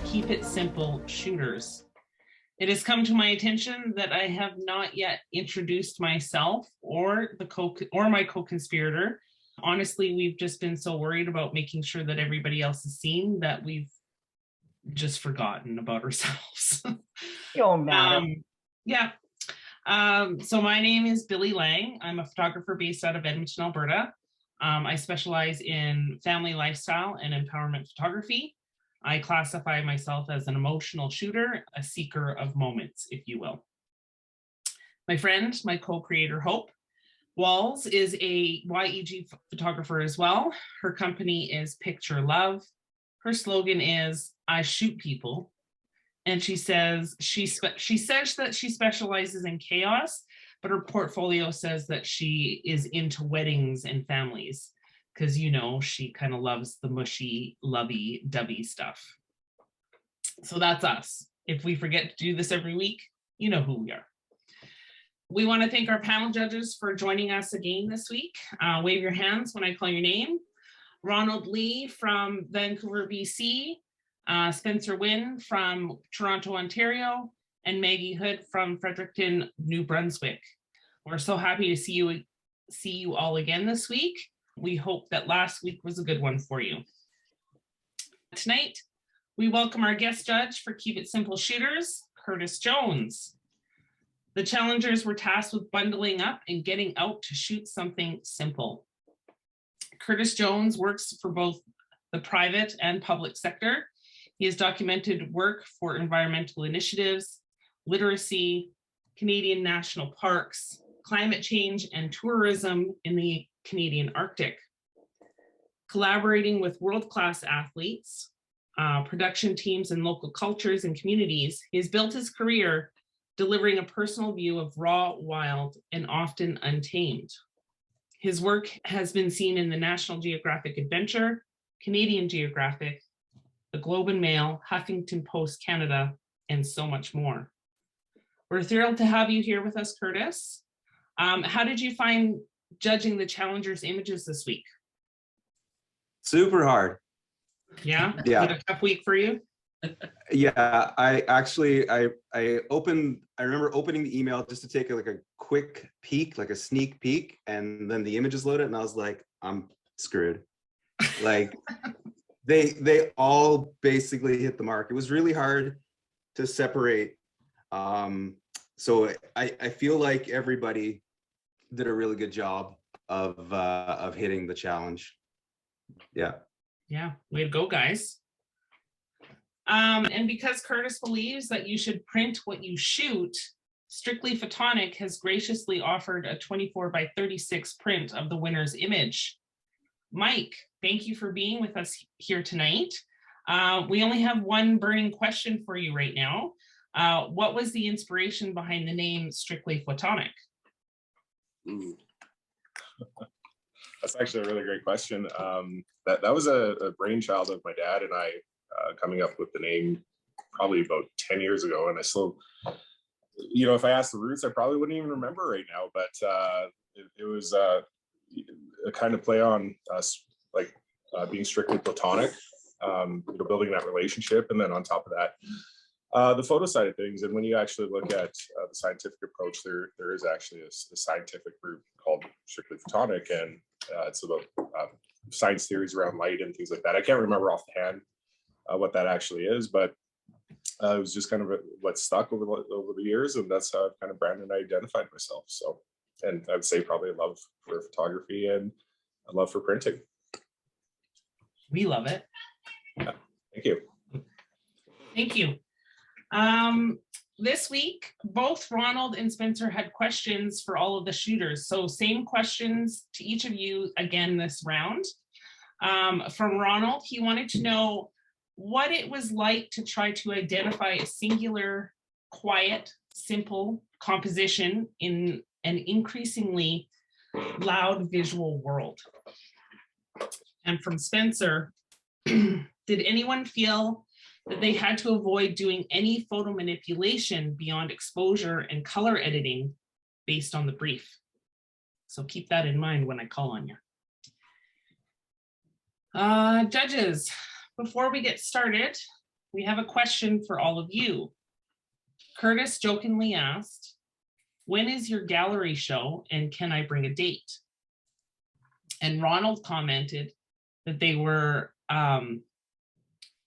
Keep It Simple shooters. It has come to my attention that I have not yet introduced myself or my co-conspirator. Honestly, we've just been so worried about making sure that everybody else is seen that we've just forgotten about ourselves. Don't matter. So my name is Billy Lang. I'm a photographer based out of Edmonton, Alberta. I specialize in family lifestyle and empowerment photography. I classify myself as an emotional shooter, a seeker of moments, if you will. My friend, my co-creator, Hope Walls, is a YEG photographer as well. Her company is Picture Love. Her slogan is, I shoot people. And she says that she specializes in chaos, but her portfolio says that she is into weddings and families because, you know, she kind of loves the mushy, lovey-dovey stuff. So that's us. If we forget to do this every week, you know who we are. We want to thank our panel judges for joining us again this week. Wave your hands when I call your name. Ronald Lee from Vancouver, BC, Spencer Wynn from Toronto, Ontario, and Maggie Hood from Fredericton, New Brunswick. We're so happy to see you all again this week. We hope that last week was a good one for you. Tonight, we welcome our guest judge for Keep It Simple shooters, Curtis Jones. The challengers were tasked with bundling up and getting out to shoot something simple. Curtis Jones works for both the private and public sector. He has documented work for environmental initiatives, literacy, Canadian national parks, climate change, and tourism in the Canadian Arctic. Collaborating with world-class athletes, production teams, and local cultures and communities, he has built his career delivering a personal view of raw, wild, and often untamed. His work has been seen in the National Geographic Adventure, Canadian Geographic, the Globe and Mail, Huffington Post Canada, and so much more. We're thrilled to have you here with us, Curtis. How did you find judging the challengers' images this week? Super hard. Yeah? Yeah. Was it a tough week for you? Yeah, I remember opening the email just to take a quick peek, like a sneak peek, and then the images loaded, and I was like, I'm screwed. Like they all basically hit the mark. It was really hard to separate. So I feel like everybody did a really good job of hitting the challenge. Yeah. Yeah, way to go, guys. And because Curtis believes that you should print what you shoot, Strictly Photonic has graciously offered a 24x36 print of the winner's image. Mike, thank you for being with us here tonight. We only have one burning question for you right now. What was the inspiration behind the name Strictly Photonic? That's actually a really great question. That was a brainchild of my dad and I, coming up with the name probably about 10 years ago. And I still, you know, if I asked the roots, I probably wouldn't even remember right now, but it was a kind of play on us, like being strictly platonic, building that relationship. And then on top of that, the photo side of things. And when you actually look at the scientific approach, there is actually a scientific group called Strictly Photonic, and it's about science theories around light and things like that. I can't remember offhand what that actually is, but it was just kind of what stuck over the years, and that's how I've kind of branded and identified myself. So, and I would say probably a love for photography and a love for printing. We love it. Yeah. Thank you. Thank you. This week, both Ronald and Spencer had questions for all of the shooters. So same questions to each of you again this round. From Ronald, he wanted to know what it was like to try to identify a singular, quiet, simple composition in an increasingly loud visual world. And from Spencer, did anyone feel that they had to avoid doing any photo manipulation beyond exposure and color editing based on the brief? So keep that in mind when I call on you. Judges, before we get started, we have a question for all of you. Curtis jokingly asked, when is your gallery show and can I bring a date? And Ronald commented that they were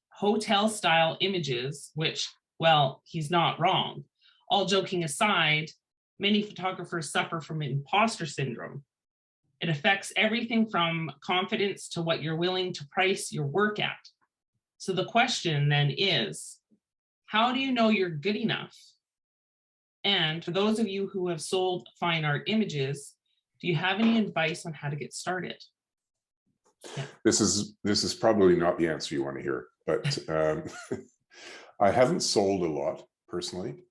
hotel style images, which, well, he's not wrong. All joking aside, many photographers suffer from imposter syndrome. It affects everything from confidence to what you're willing to price your work at. So the question then is, how do you know you're good enough? And for those of you who have sold fine art images, do you have any advice on how to get started? Yeah. This is probably not the answer you want to hear, but I haven't sold a lot personally.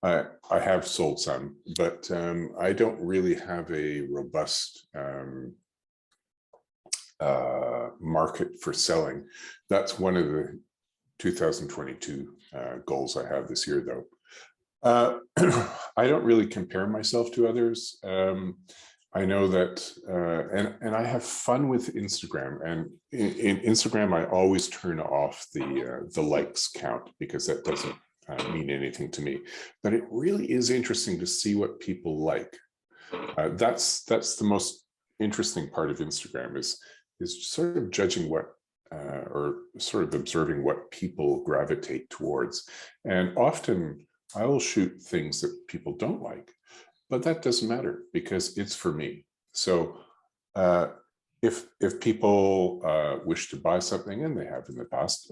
I have sold some, but I don't really have a robust market for selling. That's one of the 2022 goals I have this year, though. I don't really compare myself to others. I know that, and I have fun with Instagram. And in Instagram, I always turn off the likes count because that doesn't mean anything to me. But it really is interesting to see what people like. That's the most interesting part of Instagram is sort of judging what or sort of observing what people gravitate towards. And often I will shoot things that people don't like, but that doesn't matter because it's for me. So if people wish to buy something, and they have in the past,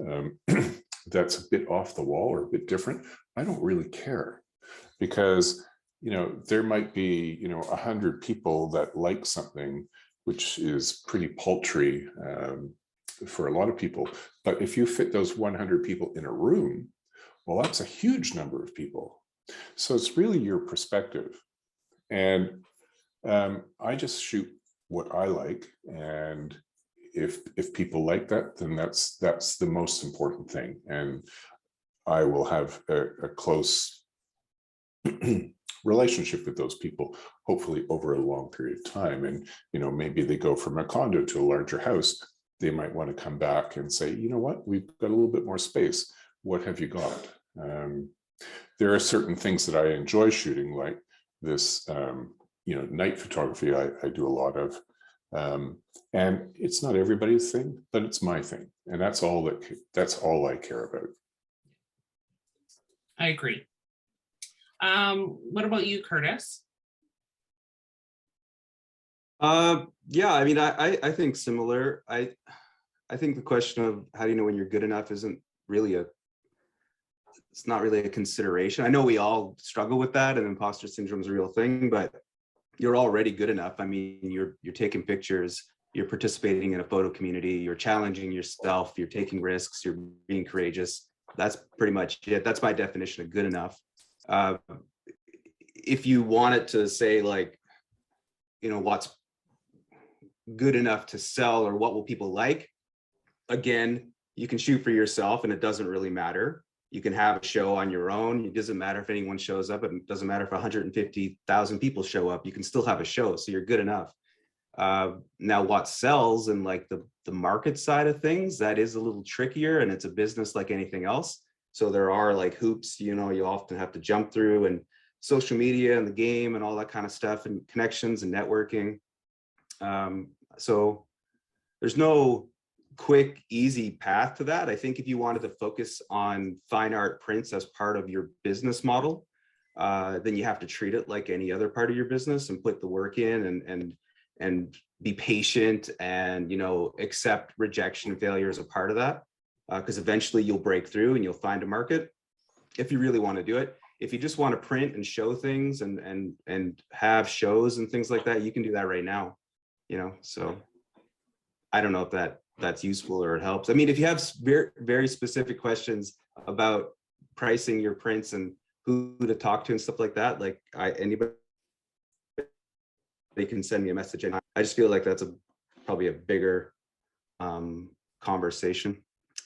that's a bit off the wall or a bit different, I don't really care, because there might be 100 people that like something which is pretty paltry for a lot of people, but if you fit those 100 people in a room, well, that's a huge number of people. So it's really your perspective. And I just shoot what I like, and if people like that, then that's the most important thing. And I will have a close relationship with those people, hopefully over a long period of time. And maybe they go from a condo to a larger house. They might want to come back and say, you know what, we've got a little bit more space. What have you got? There are certain things that I enjoy shooting, like this, night photography. I do a lot of, and it's not everybody's thing, but it's my thing, and that's all I care about. I agree. What about you, Curtis? Yeah, I mean, I think similar. I think the question of how do you know when you're good enough isn't really it's not really a consideration. I know we all struggle with that, and imposter syndrome is a real thing, but you're already good enough. I mean, you're taking pictures, you're participating in a photo community, you're challenging yourself, you're taking risks, you're being courageous. That's pretty much it. That's my definition of good enough. If you wanted to say, like, what's good enough to sell, or what will people like, again, you can shoot for yourself and it doesn't really matter. You can have a show on your own. It doesn't matter if anyone shows up. It doesn't matter if 150,000 people show up. You can still have a show, so you're good enough. Now, what sells and like the market side of things, that is a little trickier, and it's a business like anything else. So there are like hoops, you often have to jump through, and social media and the game and all that kind of stuff, and connections and networking. So there's no quick, easy path to that. I think if you wanted to focus on fine art prints as part of your business model, then you have to treat it like any other part of your business and put the work in and be patient and, accept rejection and failure as a part of that. Because eventually you'll break through and you'll find a market if you really want to do it. If you just want to print and show things and have shows and things like that, you can do that right now, so I don't know if that's useful or it helps. I mean, if you have very, very specific questions about pricing your prints and who to talk to and stuff like that, like anybody can send me a message, and I just feel like that's probably a bigger conversation.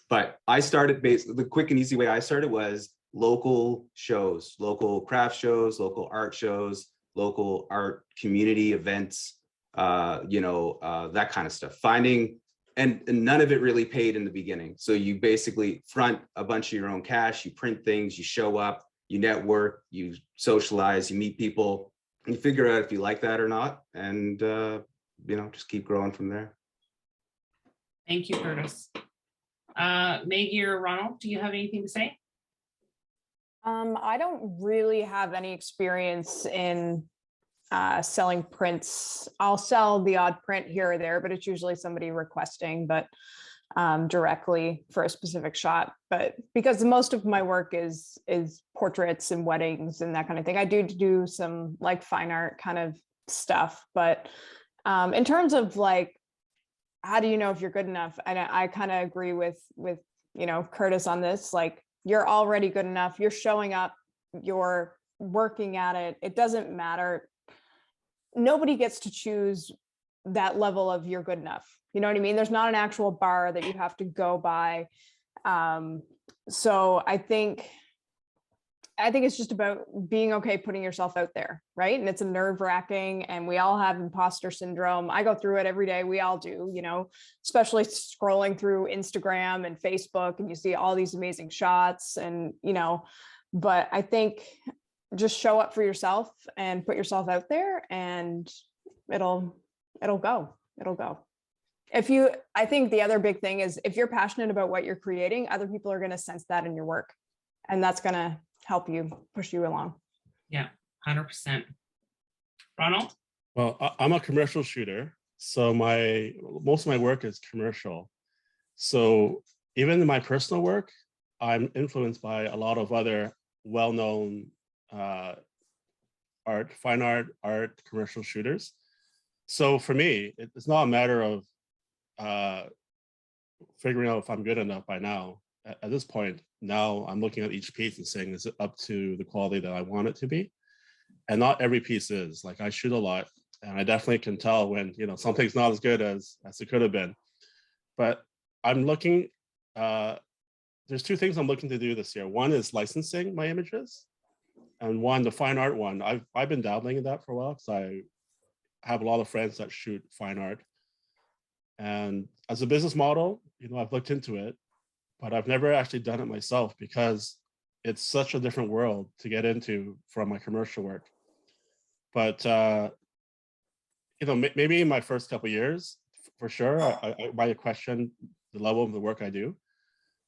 But I started the quick and easy way I started was local shows, local craft shows, local art shows, local art community events, that kind of stuff. Finding and none of it really paid in the beginning. So you basically front a bunch of your own cash, you print things, you show up, you network, you socialize, you meet people, you figure out if you like that or not, and just keep growing from there. Thank you, Curtis. Maggie or Ronald, do you have anything to say? I don't really have any experience in selling prints. I'll sell the odd print here or there, but it's usually somebody requesting, but directly for a specific shot. But because most of my work is portraits and weddings and that kind of thing, I do some like fine art kind of stuff. But in terms of like, how do you know if you're good enough? And I kind of agree with Curtis on this. Like, you're already good enough. You're showing up. You're working at it. It doesn't matter. Nobody gets to choose that level of you're good enough. You know what I mean? There's not an actual bar that you have to go by. So I think it's just about being okay putting yourself out there, right? And it's a nerve-wracking, and we all have imposter syndrome. I go through it every day. We all do, especially scrolling through Instagram and Facebook, and you see all these amazing shots, and but I think just show up for yourself and put yourself out there, and it'll go. I think the other big thing is, if you're passionate about what you're creating, other people are going to sense that in your work, and that's going to help you, push you along. Yeah, 100%. Ronald? Well, I'm a commercial shooter, so most of my work is commercial. So even in my personal work, I'm influenced by a lot of other well-known fine art commercial shooters. So for me, it's not a matter of figuring out if I'm good enough by now. At this point, now I'm looking at each piece and saying, is it up to the quality that I want it to be? And not every piece is. Like, I shoot a lot, and I definitely can tell when something's not as good as it could have been. But I'm looking, there's two things I'm looking to do this year. One is licensing my images, and one, the fine art one. I've been dabbling in that for a while, because I have a lot of friends that shoot fine art. And as a business model, I've looked into it, but I've never actually done it myself, because it's such a different world to get into from my commercial work. But maybe in my first couple of years, for sure, I might question the level of the work I do.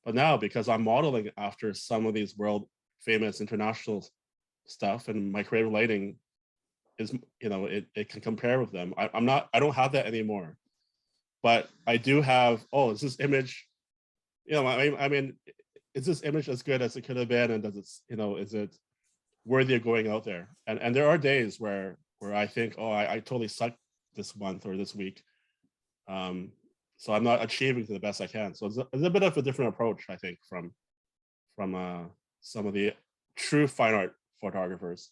But now, because I'm modeling after some of these world famous international stuff, and my creative lighting is, it can compare with them. I don't have that anymore. But I do have, is this image, I mean, is this image as good as it could have been? And does it, is it worthy of going out there? And there are days where I think, I totally sucked this month or this week. So I'm not achieving to the best I can. So it's a bit of a different approach, I think, from some of the true fine art photographers.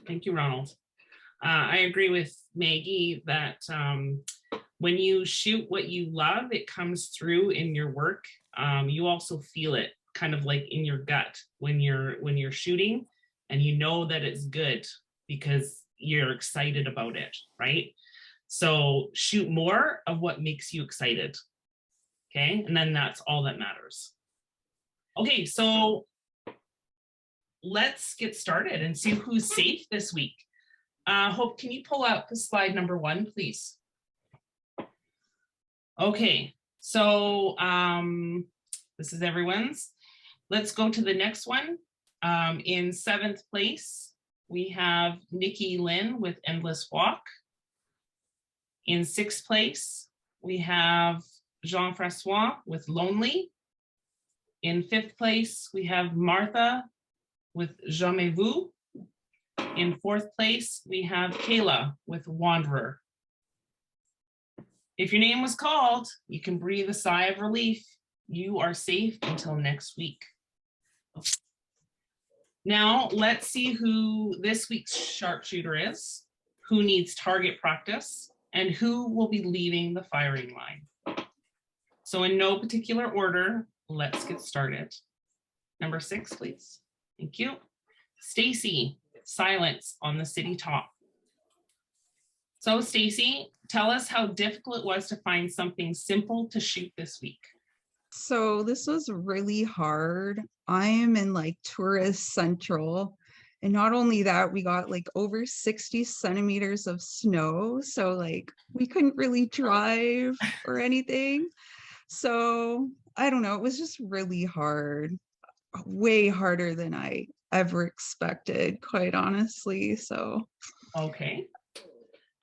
Thank you, Ronald. I agree with Maggie that when you shoot what you love, it comes through in your work. You also feel it kind of like in your gut when you're shooting, and that it's good because you're excited about it, right? So shoot more of what makes you excited. Okay, and then that's all that matters. Okay, so let's get started and see who's safe this week. Hope, can you pull up slide number 1, please? Okay, so this is everyone's. Let's go to the next one. In 7th place, we have Nikki Lynn with Endless Walk. In 6th place, we have Jean-Francois with Lonely. In 5th place, we have Martha with Jamais Vu. In 4th place, we have Kayla with Wanderer. If your name was called, you can breathe a sigh of relief. You are safe until next week. Now, let's see who this week's sharpshooter is, who needs target practice, and who will be leading the firing line. So in no particular order, let's get started. Number 6, please. Thank you. Stacy, silence on the city top. So Stacy, tell us how difficult it was to find something simple to shoot this week. So this was really hard. I am in like tourist central. And not only that, we got like over 60 centimeters of snow. So like we couldn't really drive or anything. So I don't know, it was just really hard, way harder than I ever expected, quite honestly. So Okay.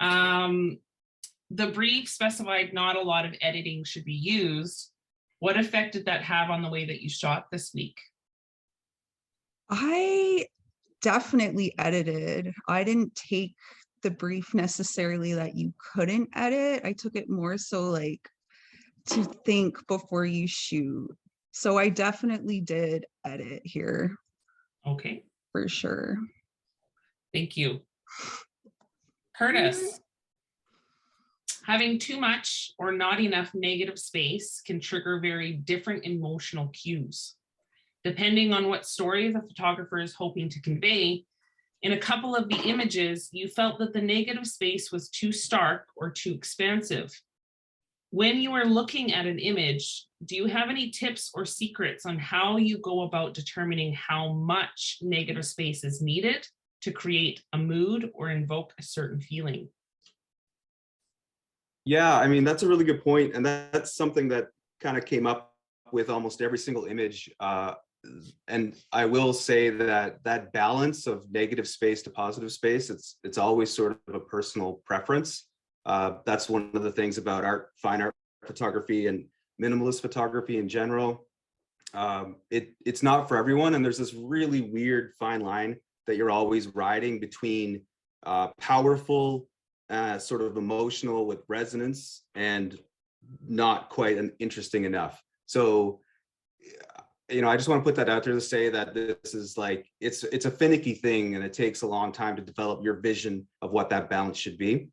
The brief specified not a lot of editing should be used. What effect did that have on the way that you shot this week? I definitely edited. I didn't take the brief necessarily that you couldn't edit. I took it more so like to think before you shoot. So I definitely did edit here Okay, for sure. thank you. Curtis, having too much or not enough negative space can trigger very different emotional cues. Depending on what story the photographer is hoping to convey, in a couple of the images, you felt that the negative space was too stark or too expansive. When you are looking at an image, do you have any tips or secrets on how you go about determining how much negative space is needed to create a mood or invoke a certain feeling? Yeah, I mean, that's a really good point. And that's something that kind of came up with almost every single image. And I will say that that balance of negative space to positive space, it's always sort of a personal preference. That's one of the things about fine art photography and minimalist photography in general. It's not for everyone. And there's this really weird fine line that you're always riding between powerful, sort of emotional with resonance and not quite interesting enough. So, you know, I just want to put that out there to say that this is like, it's a finicky thing and it takes a long time to develop your vision of what that balance should be.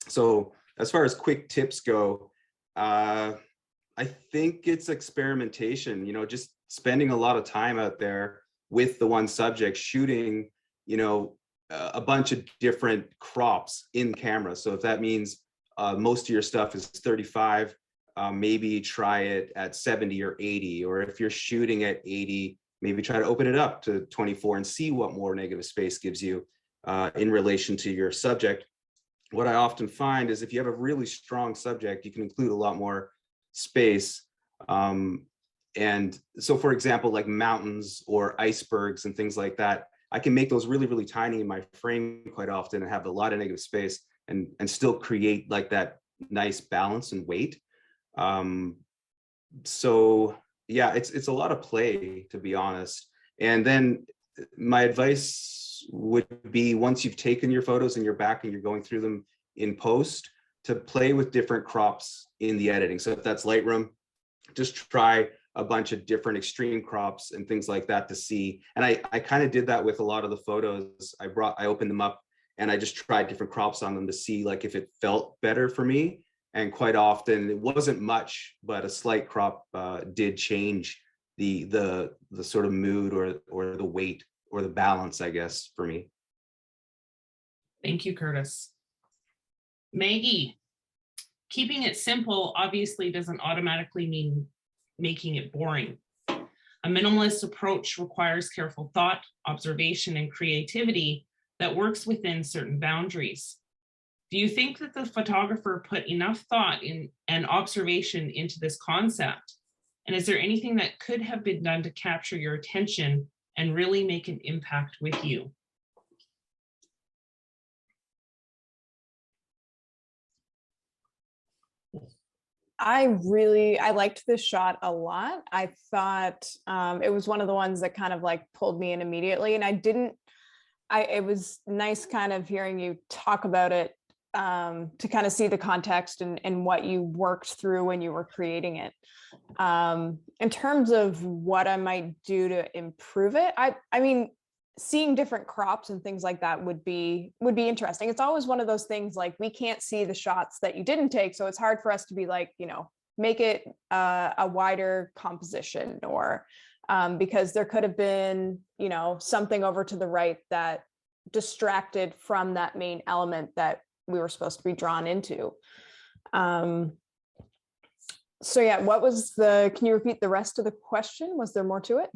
So as far as quick tips go, I think it's experimentation, you know, just spending a lot of time out there with the one subject, shooting, you know, a bunch of different crops in camera. So if that means most of your stuff is 35, maybe try it at 70 or 80, or if you're shooting at 80, maybe try to open it up to 24 and see what more negative space gives you in relation to your subject. What I often find is if you have a really strong subject, you can include a lot more space. And so, for example, like mountains or icebergs and things like that, I can make those really, really tiny in my frame quite often and have a lot of negative space and still create like that nice balance and weight. So yeah, it's a lot of play, to be honest. And then my advice would be, once you've taken your photos and you're back and you're going through them in post, to play with different crops in the editing. So if that's Lightroom, just try a bunch of different extreme crops and things like that to see. And I kind of did that with a lot of the photos. I opened them up and I just tried different crops on them to see like if it felt better for me. And quite often it wasn't much, but a slight crop did change the sort of mood or the weight or the balance, I guess, for me. Thank you, Curtis. Maggie, keeping it simple obviously doesn't automatically mean making it boring. A minimalist approach requires careful thought, observation, and creativity that works within certain boundaries. Do you think that the photographer put enough thought and observation into this concept? And is there anything that could have been done to capture your attention and really make an impact with you? I liked this shot a lot. I thought it was one of the ones that kind of like pulled me in immediately. And it was nice kind of hearing you talk about it to kind of see the context and what you worked through when you were creating it. In terms of what I might do to improve it, I mean, seeing different crops and things like that would be interesting. It's always one of those things like we can't see the shots that you didn't take, so it's hard for us to be like, you know, make it a wider composition, or because there could have been, you know, something over to the right that distracted from that main element that we were supposed to be drawn into. So yeah, can you repeat the rest of the question? Was there more to it?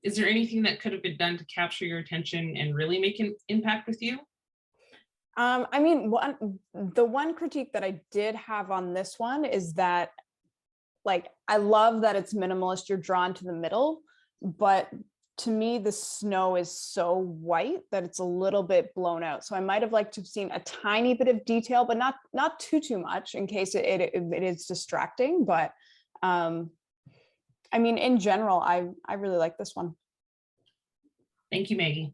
Is there anything that could have been done to capture your attention and really make an impact with you? I mean, the one critique that I did have on this one is that, like, I love that it's minimalist, you're drawn to the middle, but to me, the snow is so white that it's a little bit blown out. So I might have liked to have seen a tiny bit of detail, but not too much in case it is distracting. But I mean, in general, I really like this one. Thank you, Maggie.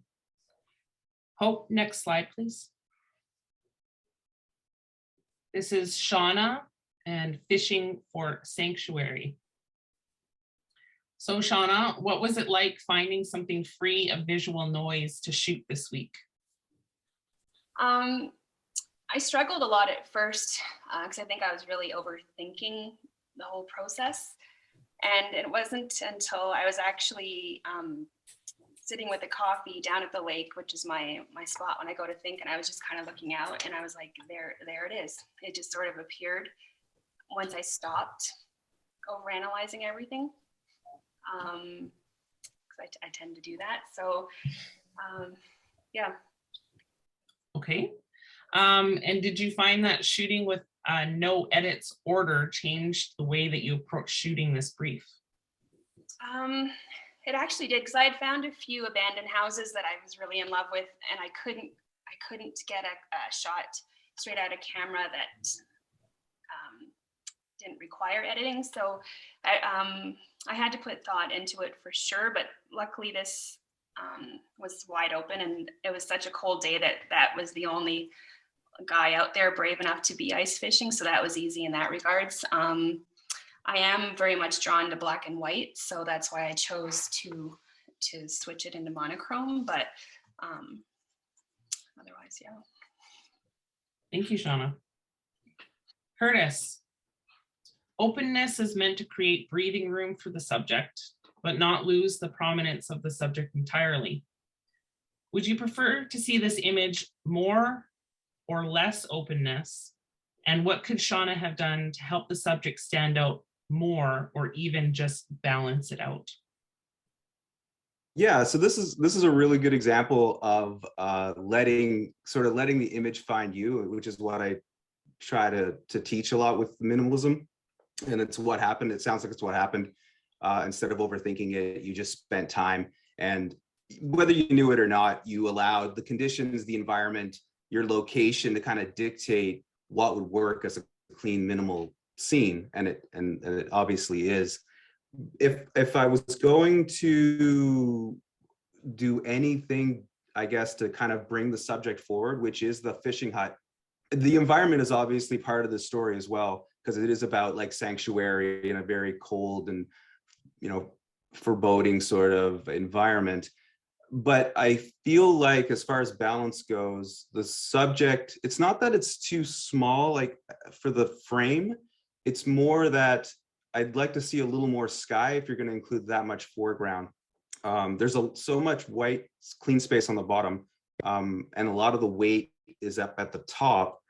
Hope, next slide, please. This is Shauna and Fishing for Sanctuary. So Shauna, what was it like finding something free of visual noise to shoot this week? I struggled a lot at first because I think I was really overthinking the whole process. And it wasn't until I was actually sitting with a coffee down at the lake, which is my spot when I go to think, and I was just kind of looking out and I was like, there it is. It just sort of appeared once I stopped overanalyzing everything. Because I tend to do that. So yeah. Okay. And did you find that shooting with no edits order changed the way that you approach shooting this brief? It actually did, because I had found a few abandoned houses that I was really in love with, and I couldn't get a shot straight out of camera that didn't require editing. So I had to put thought into it for sure, but luckily this was wide open, and it was such a cold day that was the only guy out there brave enough to be ice fishing, so that was easy in that regards. I am very much drawn to black and white, so that's why I chose to switch it into monochrome, but otherwise, yeah. Thank you, Shauna. Curtis, openness is meant to create breathing room for the subject, but not lose the prominence of the subject entirely. Would you prefer to see this image more or less openness? And what could Shauna have done to help the subject stand out more, or even just balance it out? Yeah, so this is a really good example of letting the image find you, which is what I try to teach a lot with minimalism. And it's what happened. It sounds like it's what happened. Instead of overthinking it, you just spent time, and whether you knew it or not, you allowed the conditions, the environment, your location to kind of dictate what would work as a clean, minimal scene, and it obviously is. If I was going to do anything, I guess, to kind of bring the subject forward, which is the fishing hut, the environment is obviously part of the story as well, because it is about like sanctuary in a very cold and, you know, foreboding sort of environment. But I feel like as far as balance goes, the subject, it's not that it's too small, like for the frame, it's more that I'd like to see a little more sky if you're going to include that much foreground. There's so much white clean space on the bottom, and a lot of the weight is up at the top.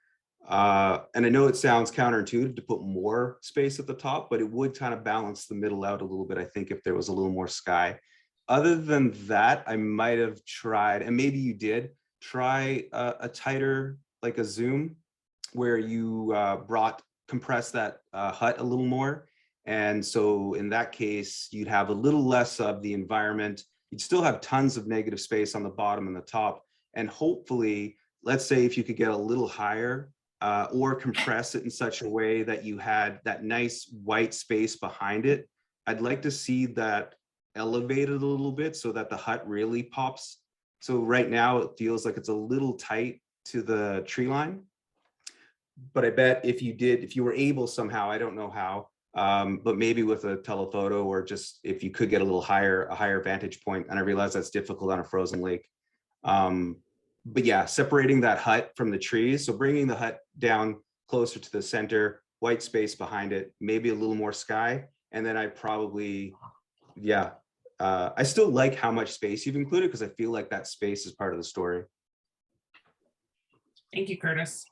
And I know it sounds counterintuitive to put more space at the top, but it would kind of balance the middle out a little bit, I think, if there was a little more sky. Other than that, I might have tried, and maybe you did, try a tighter, like a zoom, where you compress that hut a little more. And so in that case, you'd have a little less of the environment. You'd still have tons of negative space on the bottom and the top. And hopefully, let's say if you could get a little higher, or compress it in such a way that you had that nice white space behind it, I'd like to see that elevated a little bit so that the hut really pops. So right now it feels like it's a little tight to the tree line. But I bet if you were able somehow, I don't know how, but maybe with a telephoto, or just if you could get a higher vantage point, and I realize that's difficult on a frozen lake. But yeah, separating that hut from the trees. So bringing the hut down closer to the center, white space behind it, maybe a little more sky. And then I probably, yeah, I still like how much space you've included, because I feel like that space is part of the story. Thank you, Curtis.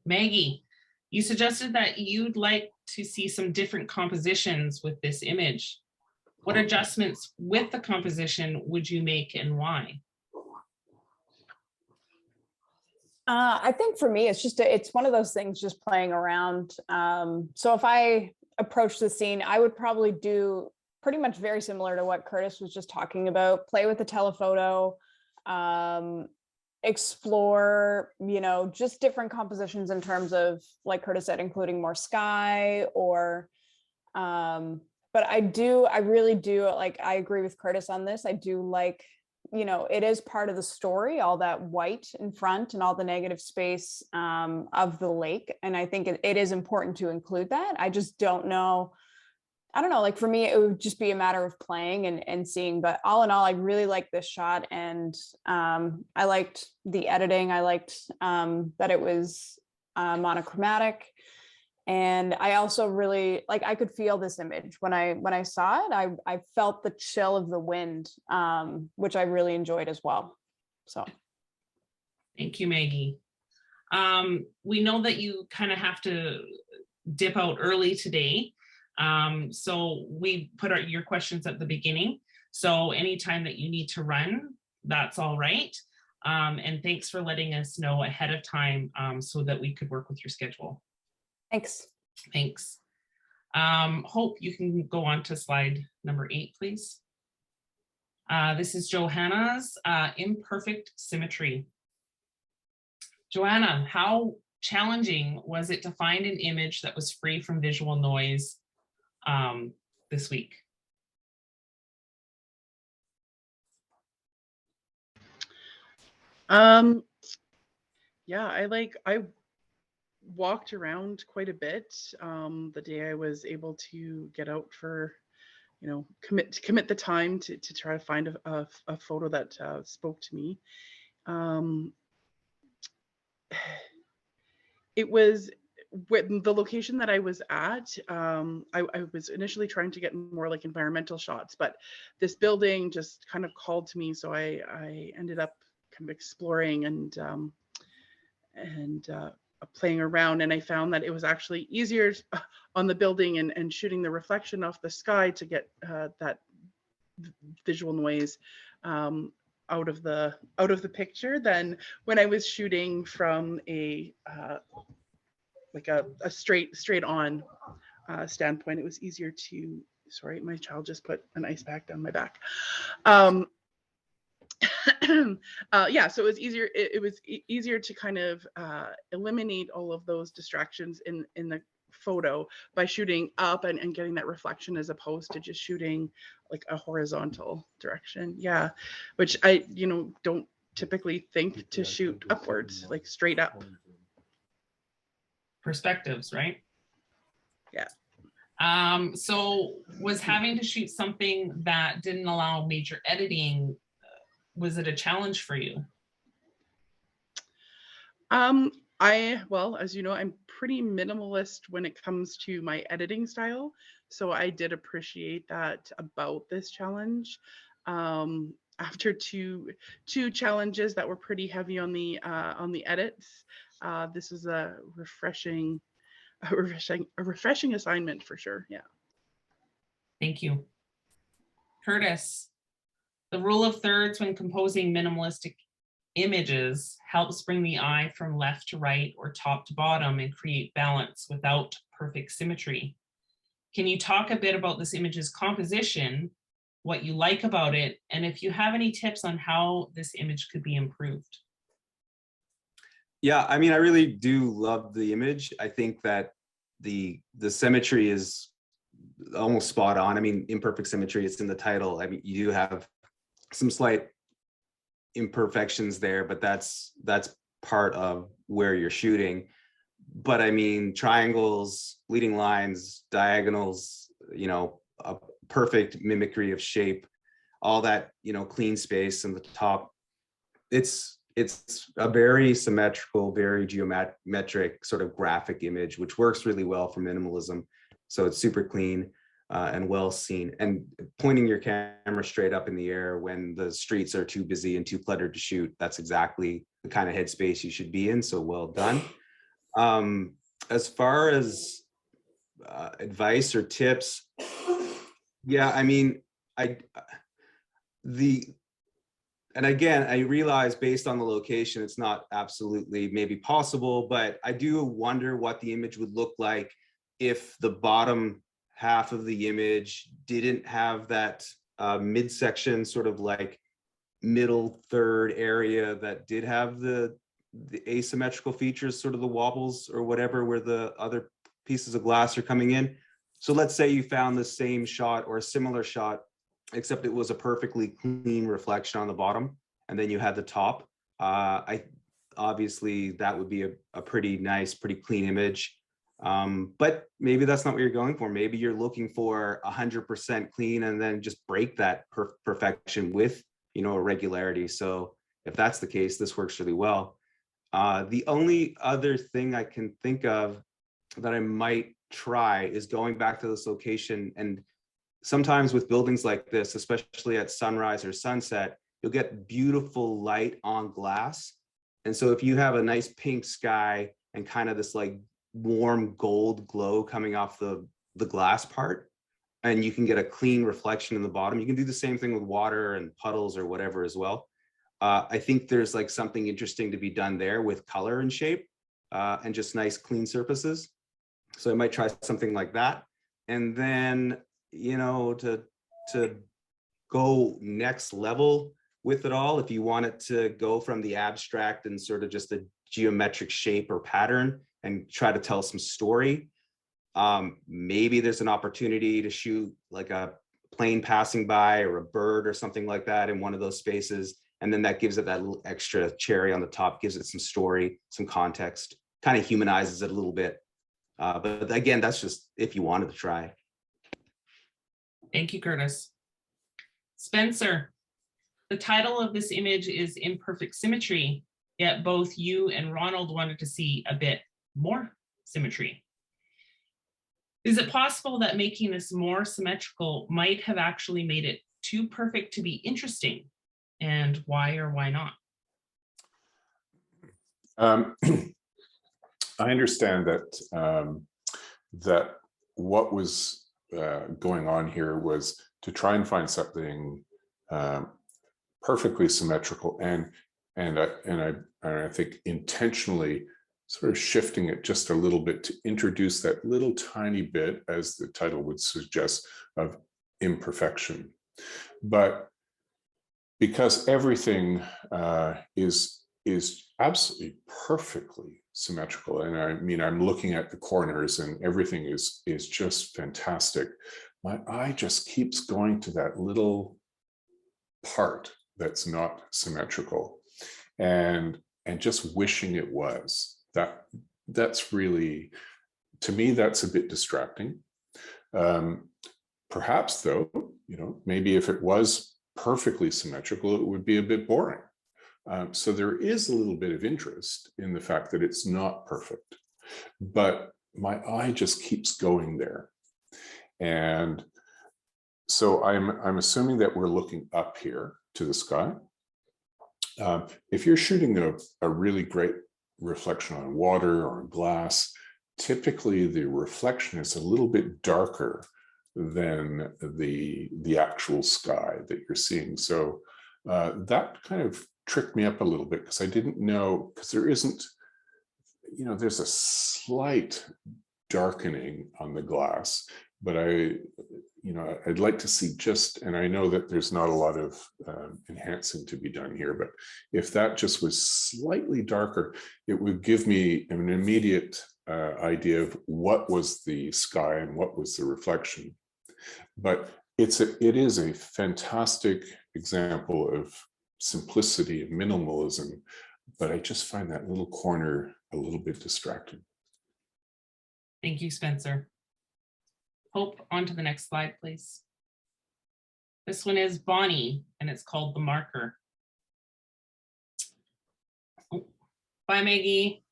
Maggie, you suggested that you'd like to see some different compositions with this image. What adjustments with the composition would you make and why? I think for me, it's one of those things just playing around. So if I approach the scene, I would probably do pretty much very similar to what Curtis was just talking about, play with the telephoto, explore, just different compositions in terms of, like Curtis said, including more sky or, but I really do, like, I agree with Curtis on this. I do like, it is part of the story, all that white in front and all the negative space of the lake. And I think it is important to include that. I just don't know. I don't know, like for me, it would just be a matter of playing and seeing, but all in all, I really like this shot. And I liked the editing. I liked that it was monochromatic. And I also really, like, I could feel this image when I saw it. I felt the chill of the wind, which I really enjoyed as well. So. Thank you, Maggie. We know that you kind of have to dip out early today. So we put your questions at the beginning. So anytime that you need to run, that's all right. And thanks for letting us know ahead of time so that we could work with your schedule. Thanks. Thanks. Hope, you can go on to slide number 8, please. This is Johanna's Imperfect Symmetry. Joanna, how challenging was it to find an image that was free from visual noise this week? Yeah, I walked around quite a bit the day I was able to get out for, commit the time to try to find a photo that spoke to me. It was with the location that I was at. I was initially trying to get more like environmental shots, but this building just kind of called to me, so I ended up kind of exploring and playing around, and I found that it was actually easier on the building and shooting the reflection off the sky to get that visual noise out of the picture than when I was shooting from a straight on standpoint. It was easier to, sorry, my child just put an ice pack down my back. Yeah, so it was easier to kind of eliminate all of those distractions in the photo by shooting up and getting that reflection, as opposed to just shooting like a horizontal direction. Yeah, which I don't typically think to shoot upwards, like straight up. Perspectives, right? Yeah. So was having to shoot something that didn't allow major editing, was it a challenge for you? Well, as you know, I'm pretty minimalist when it comes to my editing style. So I did appreciate that about this challenge. After two challenges that were pretty heavy on the edits, this is a refreshing assignment for sure. Yeah. Thank you. Curtis, the rule of thirds when composing minimalistic images helps bring the eye from left to right or top to bottom and create balance without perfect symmetry. Can you talk a bit about this image's composition, what you like about it, and if you have any tips on how this image could be improved? Yeah, I mean, I really do love the image. I think that the symmetry is almost spot on. I mean, imperfect symmetry, it's in the title. I mean, you do have some slight imperfections there, but that's part of where you're shooting. But I mean, triangles, leading lines, diagonals, a perfect mimicry of shape, all that, clean space in the top. It's a very symmetrical, very geometric sort of graphic image, which works really well for minimalism. So it's super clean. and well seen. And pointing your camera straight up in the air when the streets are too busy and too cluttered to shoot, that's exactly the kind of headspace you should be in. So well done. As far as advice or tips, yeah, I mean, and again, I realize based on the location, it's not absolutely maybe possible, but I do wonder what the image would look like if the bottom half of the image didn't have that midsection, sort of like middle third area that did have the asymmetrical features, sort of the wobbles or whatever, where the other pieces of glass are coming in. So let's say you found the same shot or a similar shot, except it was a perfectly clean reflection on the bottom, and then you had the top. Obviously that would be a pretty nice, pretty clean image. But maybe that's not what you're going for. Maybe you're looking for 100% clean and then just break that perfection with, you know, a regularity. So if that's the case, this works really well. The only other thing I can think of that I might try is going back to this location. And sometimes with buildings like this, especially at sunrise or sunset, you'll get beautiful light on glass. And so if you have a nice pink sky and kind of this like warm gold glow coming off the glass part, and you can get a clean reflection in the bottom, you can do the same thing with water and puddles or whatever as well. I think there's like something interesting to be done there with color and shape and just nice clean surfaces. So I might try something like that. And then, you know, to go next level with it all, if you want it to go from the abstract and sort of just a geometric shape or pattern and try to tell some story, maybe there's an opportunity to shoot like a plane passing by or a bird or something like that in one of those spaces. And then that gives it that little extra cherry on the top, gives it some story, some context, kind of humanizes it a little bit. But again, that's just if you wanted to try. Thank you, Curtis. Spencer, the title of this image is Imperfect Symmetry, yet both you and Ronald wanted to see a bit more symmetry. Is it possible that making this more symmetrical might have actually made it too perfect to be interesting? And why or why not? I understand that that what was going on here was to try and find something perfectly symmetrical, and I think intentionally sort of shifting it just a little bit to introduce that little tiny bit, as the title would suggest, of imperfection. But because everything is absolutely perfectly symmetrical, and I mean, I'm looking at the corners and everything is just fantastic, my eye just keeps going to that little part that's not symmetrical and just wishing it was. That's really, to me, that's a bit distracting. Perhaps though, you know, maybe if it was perfectly symmetrical, it would be a bit boring. So there is a little bit of interest in the fact that it's not perfect, but my eye just keeps going there. And so I'm assuming that we're looking up here to the sky. If you're shooting a really great reflection on water or glass, typically the reflection is a little bit darker than the actual sky that you're seeing. So that kind of tricked me up a little bit, because I didn't know, because there isn't, you know, there's a slight darkening on the glass, but I'd like to see just, and I know that there's not a lot of enhancing to be done here, but if that just was slightly darker, it would give me an immediate idea of what was the sky and what was the reflection. But it is a fantastic example of simplicity and minimalism, but I just find that little corner a little bit distracting. Thank you, Spencer. Hope, on to the next slide, please. This one is Bonnie, and it's called The Marker. Oh, bye, Maggie.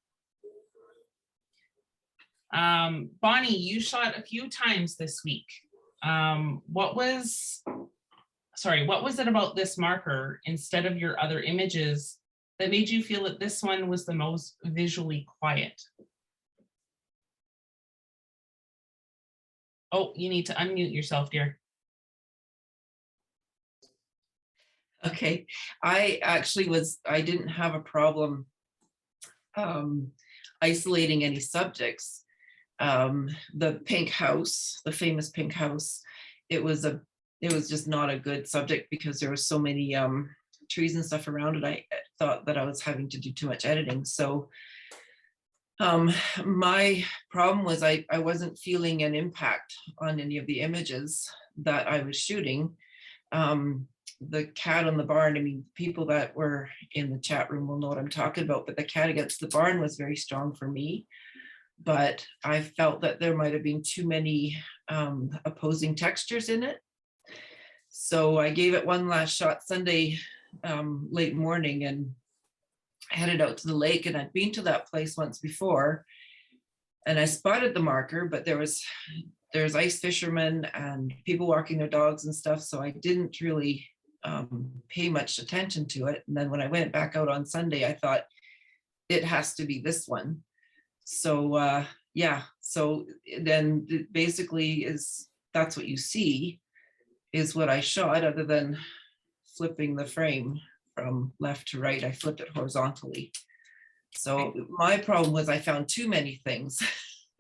Bonnie, you shot a few times this week. what was it about this marker instead of your other images that made you feel that this one was the most visually quiet? Oh, you need to unmute yourself, dear. Okay, I didn't have a problem isolating any subjects. The pink house, the famous pink house, it was just not a good subject because there were so many trees and stuff around it. I thought that I was having to do too much editing. So my problem was I wasn't feeling an impact on any of the images that I was shooting. The cat on the barn, I mean, people that were in the chat room will know what I'm talking about, but the cat against the barn was very strong for me. But I felt that there might have been too many opposing textures in it. So I gave it one last shot Sunday late morning and headed out to the lake. And I'd been to that place once before and I spotted the marker, but there's ice fishermen and people walking their dogs and stuff. So I didn't really pay much attention to it. And then when I went back out on Sunday, I thought it has to be this one. So yeah, so then it basically that's what you see is what I shot, other than flipping the frame from left to right. I flipped it horizontally. So my problem was I found too many things.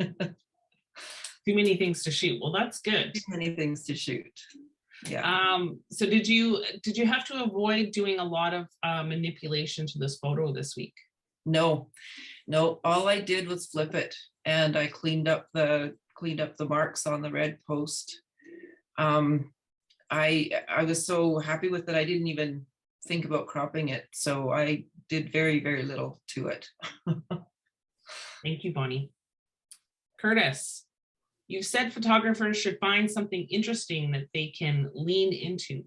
Too many things to shoot. Well, that's good. Too many things to shoot. Yeah. So did you have to avoid doing a lot of manipulation to this photo this week? No, all I did was flip it and I cleaned up the marks on the red post. I was so happy with it, I didn't even think about cropping it. So I did very, very little to it. Thank you, Bonnie. Curtis, you said photographers should find something interesting that they can lean into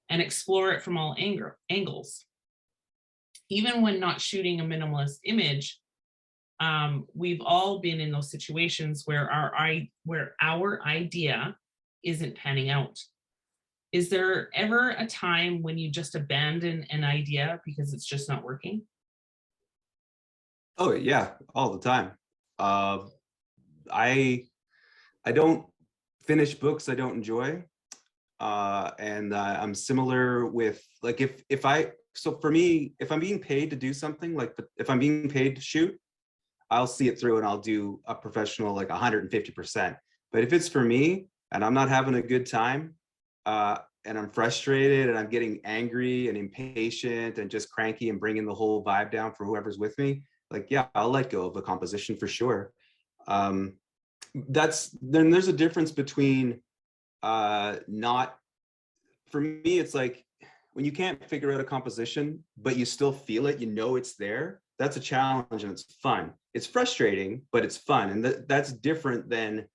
and explore it from all angles. Even when not shooting a minimalist image, we've all been in those situations where our idea isn't panning out. Is there ever a time when you just abandon an idea because it's just not working? Oh yeah, all the time. I don't finish books I don't enjoy. And I'm similar with, like, so for me, if I'm being paid to do something, like if I'm being paid to shoot, I'll see it through and I'll do a professional, like 150%. But if it's for me and I'm not having a good time, and I'm frustrated and I'm getting angry and impatient and just cranky and bringing the whole vibe down for whoever's with me, like, yeah, I'll let go of a composition for sure. Then there's a difference between not, for me, it's like when you can't figure out a composition, but you still feel it, you know it's there, that's a challenge and it's fun. It's frustrating, but it's fun. And that's different than,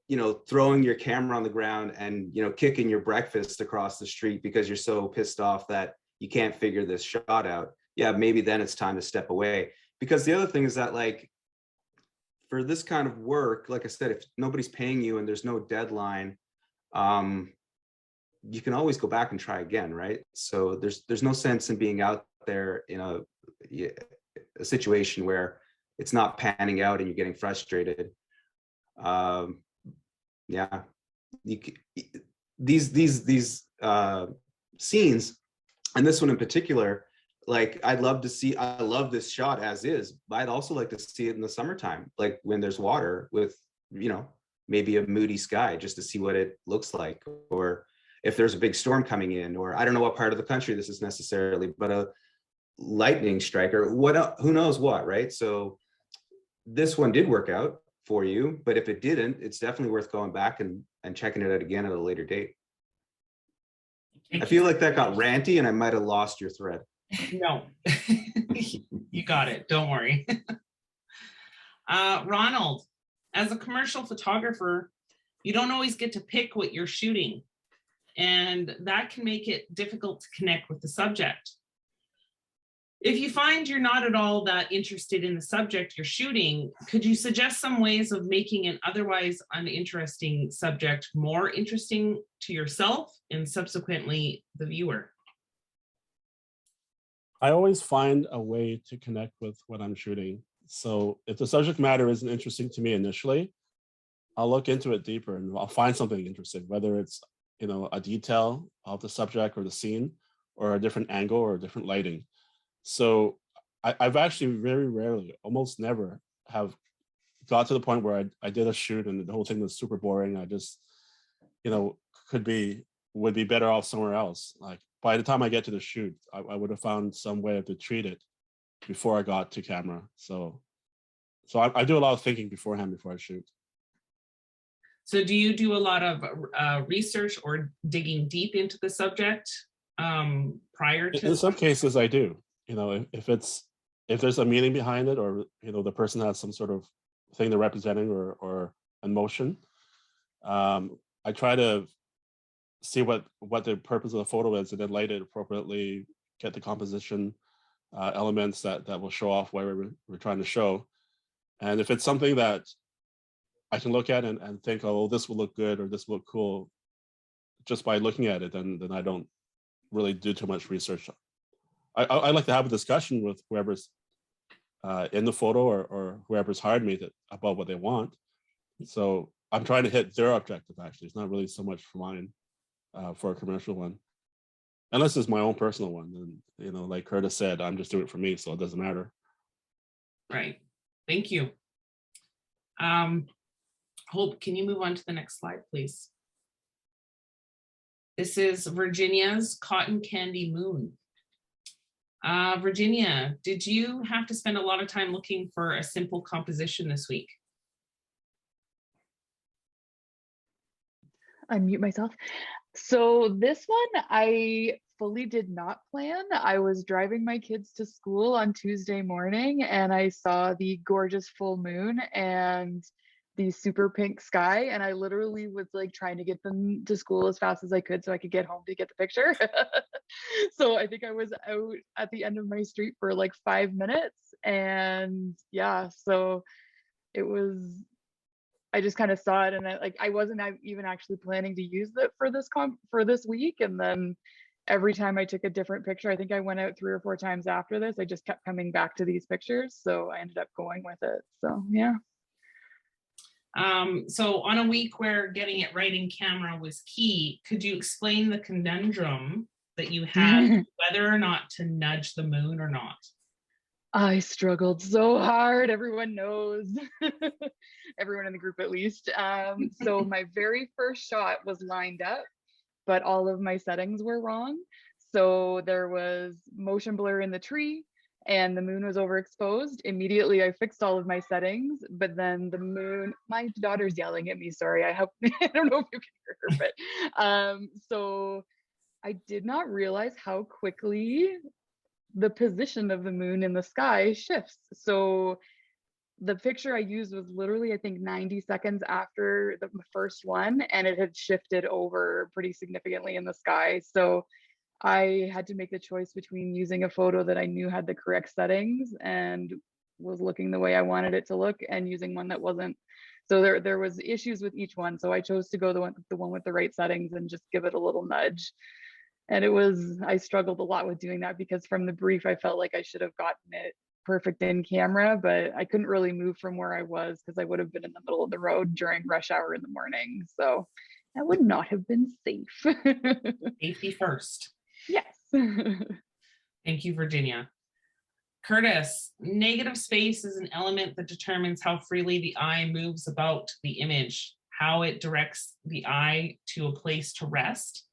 you know, throwing your camera on the ground and, you know, kicking your breakfast across the street because you're so pissed off that you can't figure this shot out. Yeah, maybe then it's time to step away. Because the other thing is that, like, for this kind of work, like I said, if nobody's paying you and there's no deadline, you can always go back and try again, right? So there's no sense in being out there in a situation where it's not panning out and you're getting frustrated. Yeah, these scenes, and this one in particular, like, I love this shot as is, but I'd also like to see it in the summertime, like when there's water with, you know, maybe a moody sky, just to see what it looks like, or if there's a big storm coming in, or I don't know what part of the country this is necessarily, but a lightning strike or what, who knows what, right? So this one did work out for you, but if it didn't, it's definitely worth going back and checking it out again at a later date. I feel like that got ranty and I might have lost your thread. No, you got it. Don't worry. Ronald, as a commercial photographer, you don't always get to pick what you're shooting, and that can make it difficult to connect with the subject. If you find you're not at all that interested in the subject you're shooting, could you suggest some ways of making an otherwise uninteresting subject more interesting to yourself and subsequently the viewer? I always find a way to connect with what I'm shooting. So if the subject matter isn't interesting to me initially, I'll look into it deeper and I'll find something interesting, whether it's, you know, a detail of the subject or the scene, or a different angle or a different lighting. So I've actually very rarely, almost never, have got to the point where I did a shoot and the whole thing was super boring. I just, you know, would be better off somewhere else. Like by the time I get to the shoot, I would have found some way to treat it before I got to camera. So I do a lot of thinking beforehand before I shoot. So do you do a lot of research or digging deep into the subject prior to? In some cases I do, you know, if there's a meaning behind it, or, you know, the person has some sort of thing they're representing or emotion. I try to see what the purpose of the photo is and then light it appropriately, get the composition elements that will show off what we're trying to show. And if it's something that I can look at and think, oh, this will look good or this will look cool just by looking at it, then I don't really do too much research. I like to have a discussion with whoever's in the photo or whoever's hired me about what they want. So I'm trying to hit their objective, actually. It's not really so much for mine, for a commercial one. Unless it's my own personal one. And, you know, like Curtis said, I'm just doing it for me, so it doesn't matter. Right. Thank you. Hope, can you move on to the next slide, please? This is Virginia's Cotton Candy Moon. Virginia, did you have to spend a lot of time looking for a simple composition this week? Unmute myself. So this one, I fully did not plan. I was driving my kids to school on Tuesday morning and I saw the gorgeous full moon and the super pink sky. And I literally was like trying to get them to school as fast as I could so I could get home to get the picture. So I think I was out at the end of my street for like 5 minutes. And yeah, so it was, I just kind of saw it and I wasn't even actually planning to use it for this week. And then every time I took a different picture, I think I went out 3 or 4 times after this, I just kept coming back to these pictures. So I ended up going with it. So yeah. So on a week where getting it right in camera was key, could you explain the conundrum that you had whether or not to nudge the moon or not? I struggled so hard. Everyone knows, everyone in the group at least. So my very first shot was lined up, but all of my settings were wrong. So there was motion blur in the tree and the moon was overexposed. Immediately I fixed all of my settings, but then the moon, my daughter's yelling at me, sorry, I don't know if you can hear her, but so I did not realize how quickly the position of the moon in the sky shifts. So the picture I used was literally, I think 90 seconds after the first one, and it had shifted over pretty significantly in the sky. So I had to make the choice between using a photo that I knew had the correct settings and was looking the way I wanted it to look, and using one that wasn't. So there was issues with each one. So I chose to go the one with the right settings and just give it a little nudge. And I struggled a lot with doing that because from the brief, I felt like I should have gotten it perfect in camera, but I couldn't really move from where I was because I would have been in the middle of the road during rush hour in the morning. So that would not have been safe. Safety first. Yes. Thank you, Virginia. Curtis, negative space is an element that determines how freely the eye moves about the image, how it directs the eye to a place to rest.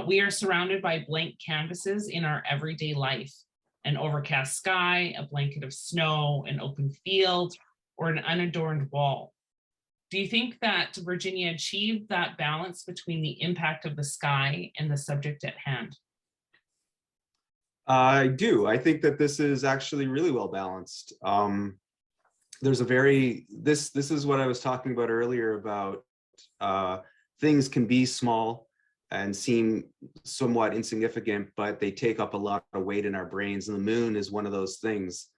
We are surrounded by blank canvases in our everyday life, an overcast sky, a blanket of snow, an open field, or an unadorned wall. Do you think that Virginia achieved that balance between the impact of the sky and the subject at hand? I do. I think that this is actually really well balanced. There's this is what I was talking about earlier about things can be small and seem somewhat insignificant, but they take up a lot of weight in our brains. And the moon is one of those things,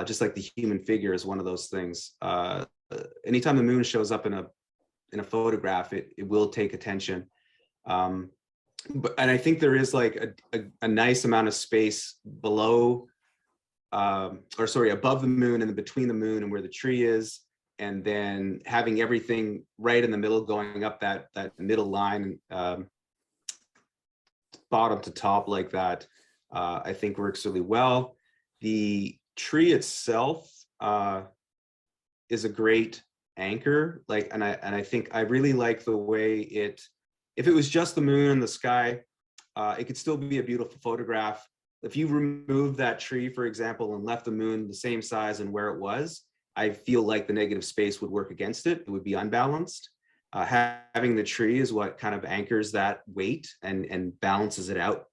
just like the human figure is one of those things. Anytime the moon shows up in a photograph, it will take attention. And I think there is like a nice amount of space below, above the moon and between the moon and where the tree is. And then having everything right in the middle, going up that middle line, bottom to top like that, I think works really well. The tree itself is a great anchor. And I think I really like the way if it was just the moon and the sky, it could still be a beautiful photograph. If you remove that tree, for example, and left the moon the same size and where it was, I feel like the negative space would work against it. It would be unbalanced. Having the tree is what kind of anchors that weight and balances it out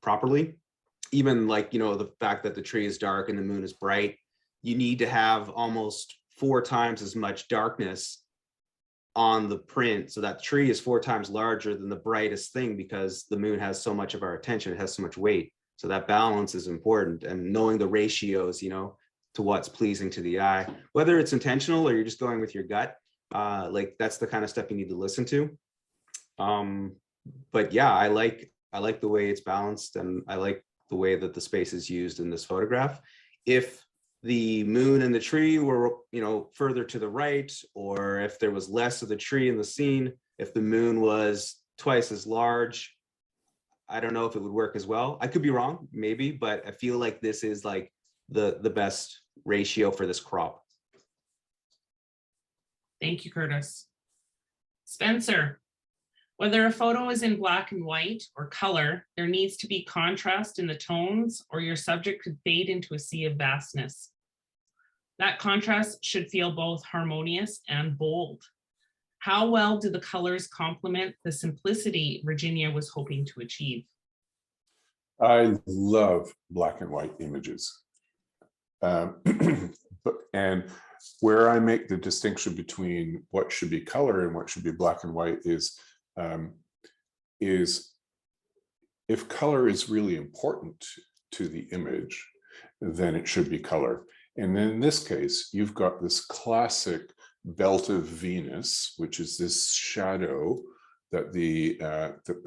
properly. Even like, the fact that the tree is dark and the moon is bright, you need to have almost 4 times as much darkness on the print. So that tree is 4 times larger than the brightest thing because the moon has so much of our attention, it has so much weight. So that balance is important, and knowing the ratios, to what's pleasing to the eye, whether it's intentional or you're just going with your gut, like that's the kind of stuff you need to listen to. But yeah, I like the way it's balanced, and I like the way that the space is used in this photograph. If the moon and the tree were, further to the right, or if there was less of the tree in the scene, if the moon was twice as large, I don't know if it would work as well. I could be wrong, maybe, but I feel like this is like the best ratio for this crop. Thank you, Curtis. Spencer, whether a photo is in black and white or color, there needs to be contrast in the tones, or your subject could fade into a sea of vastness. That contrast should feel both harmonious and bold. How well do the colors complement the simplicity Virginia was hoping to achieve? I love black and white images. And where I make the distinction between what should be color and what should be black and white is if color is really important to the image, then it should be color. And in this case, you've got this classic belt of Venus, which is this shadow that the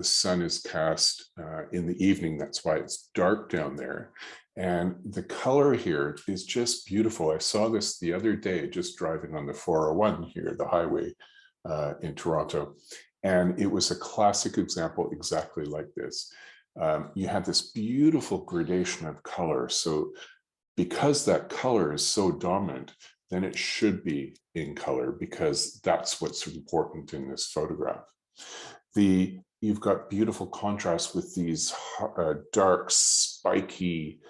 sun is cast in the evening. That's why it's dark down there. And the color here is just beautiful. I saw this the other day, just driving on the 401 here, the highway in Toronto. And it was a classic example exactly like this. You had this beautiful gradation of color. So because that color is so dominant, then it should be in color, because that's what's important in this photograph. You've got beautiful contrast with these dark, spiky,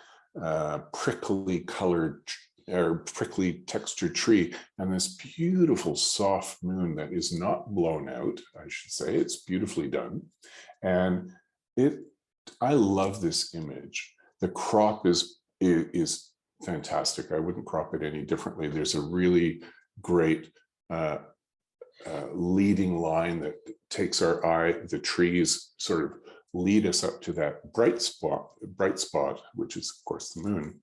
prickly colored or prickly textured tree, and this beautiful soft moon that is not blown out, I should say. It's beautifully done. And I love this image. The crop is fantastic. I wouldn't crop it any differently. There's a really great leading line that takes our eye. The trees sort of lead us up to that bright spot, which is of course the moon.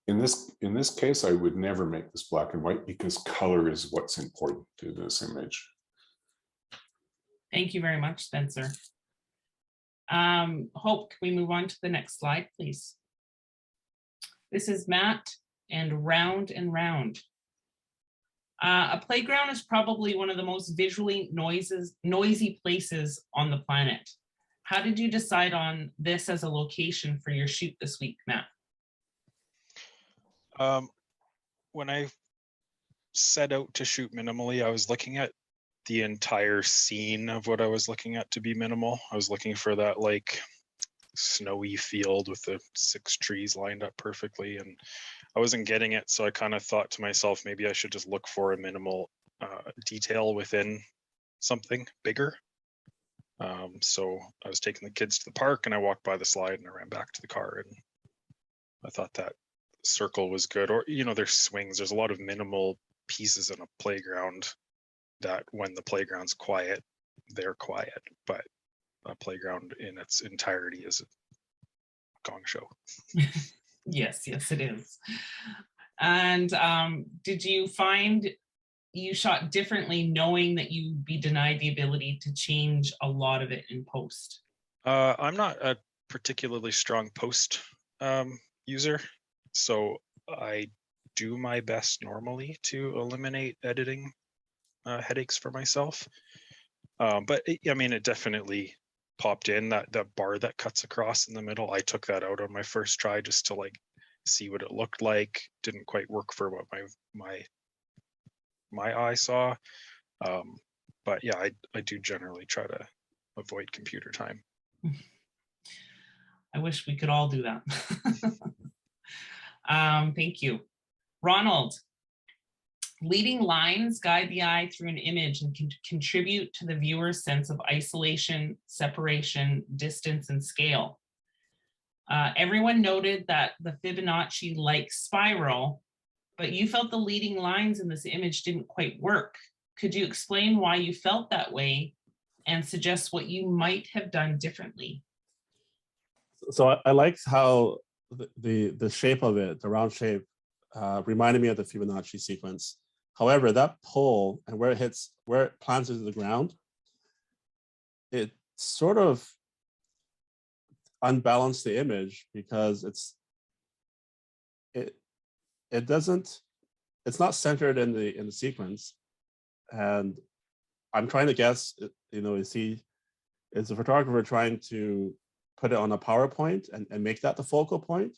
In this case, I would never make this black and white, because color is what's important to this image. Thank you very much, Spencer. Hope, can we move on to the next slide, please? This is Matt and Round and Round. A playground is probably one of the most visually noisy places on the planet. How did you decide on this as a location for your shoot this week, Matt? When I set out to shoot minimally, I was looking at the entire scene of what I was looking at to be minimal. I was looking for that like snowy field with the 6 trees lined up perfectly, and I wasn't getting it. So I kind of thought to myself, maybe I should just look for a minimal detail within something bigger. So I was taking the kids to the park, and I walked by the slide and I ran back to the car, and I thought that circle was good. Or, there's swings. There's a lot of minimal pieces in a playground that when the playground's quiet, they're quiet, but a playground in its entirety is a gong show. Yes, yes, it is. And did you find you shot differently knowing that you'd be denied the ability to change a lot of it in post? I'm not a particularly strong post user, so I do my best normally to eliminate editing headaches for myself. But I mean, it definitely popped in, that bar that cuts across in the middle. I took that out on my first try just to like see what it looked like. Didn't quite work for what my eye saw. But yeah, I do generally try to avoid computer time. I wish we could all do that. Thank you. Ronald, leading lines guide the eye through an image and can contribute to the viewer's sense of isolation, separation, distance, and scale. Everyone noted that the Fibonacci-like spiral, but you felt the leading lines in this image didn't quite work. Could you explain why you felt that way and suggest what you might have done differently? So I liked how the shape of it, the round shape, reminded me of the Fibonacci sequence. However, that pole and where it plants into the ground, it sort of unbalanced the image because it's not centered in the sequence. And I'm trying to guess, is the photographer trying to put it on a PowerPoint and make that the focal point,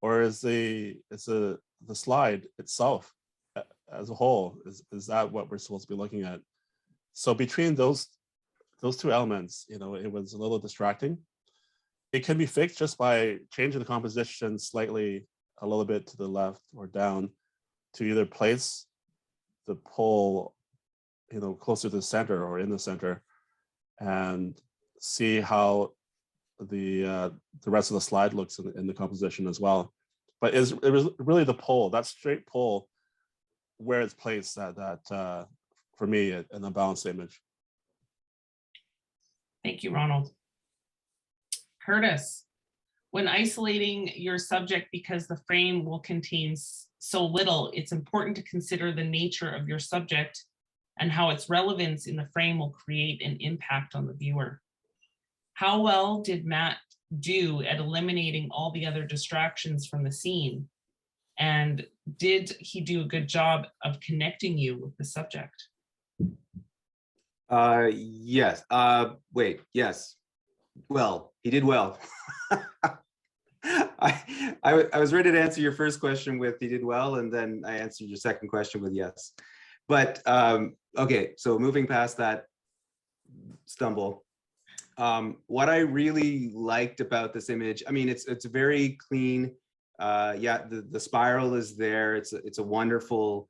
or is the slide itself as a whole, is that what we're supposed to be looking at? So between those two elements, it was a little distracting. It can be fixed just by changing the composition slightly, a little bit to the left or down, to either place the pole closer to the center or in the center, and see how the rest of the slide looks in the composition as well. But it was really the pole, that straight pole, where it's placed that for me, an unbalanced image. Thank you, Ronald. Curtis, when isolating your subject because the frame will contain so little, it's important to consider the nature of your subject and how its relevance in the frame will create an impact on the viewer. How well did Matt do at eliminating all the other distractions from the scene? And did he do a good job of connecting you with the subject? Yes. Yes. Well, he did well. I was ready to answer your first question with he did well, and then I answered your second question with yes. But okay, so moving past that stumble, what I really liked about this image, I mean, it's very clean. Yeah, the spiral is there. It's a wonderful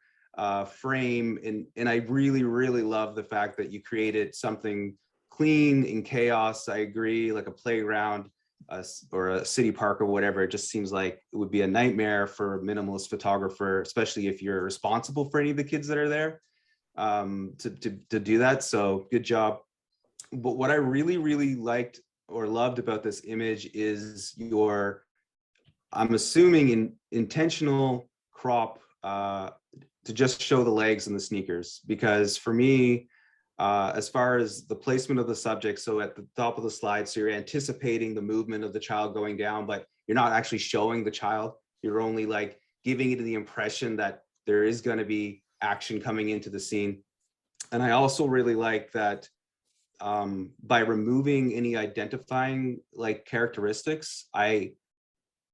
frame, and I really love the fact that you created something clean in chaos. I agree, like a playground or a city park or whatever. It just seems like it would be a nightmare for a minimalist photographer, especially if you're responsible for any of the kids that are there, to do that. So good job. But what I really liked or loved about this image is your, I'm assuming, intentional crop to just show the legs and the sneakers. Because for me, as far as the placement of the subject, so at the top of the slide, so you're anticipating the movement of the child going down, but you're not actually showing the child. You're only like giving it the impression that there is going to be action coming into the scene. And I also really like that by removing any identifying like characteristics,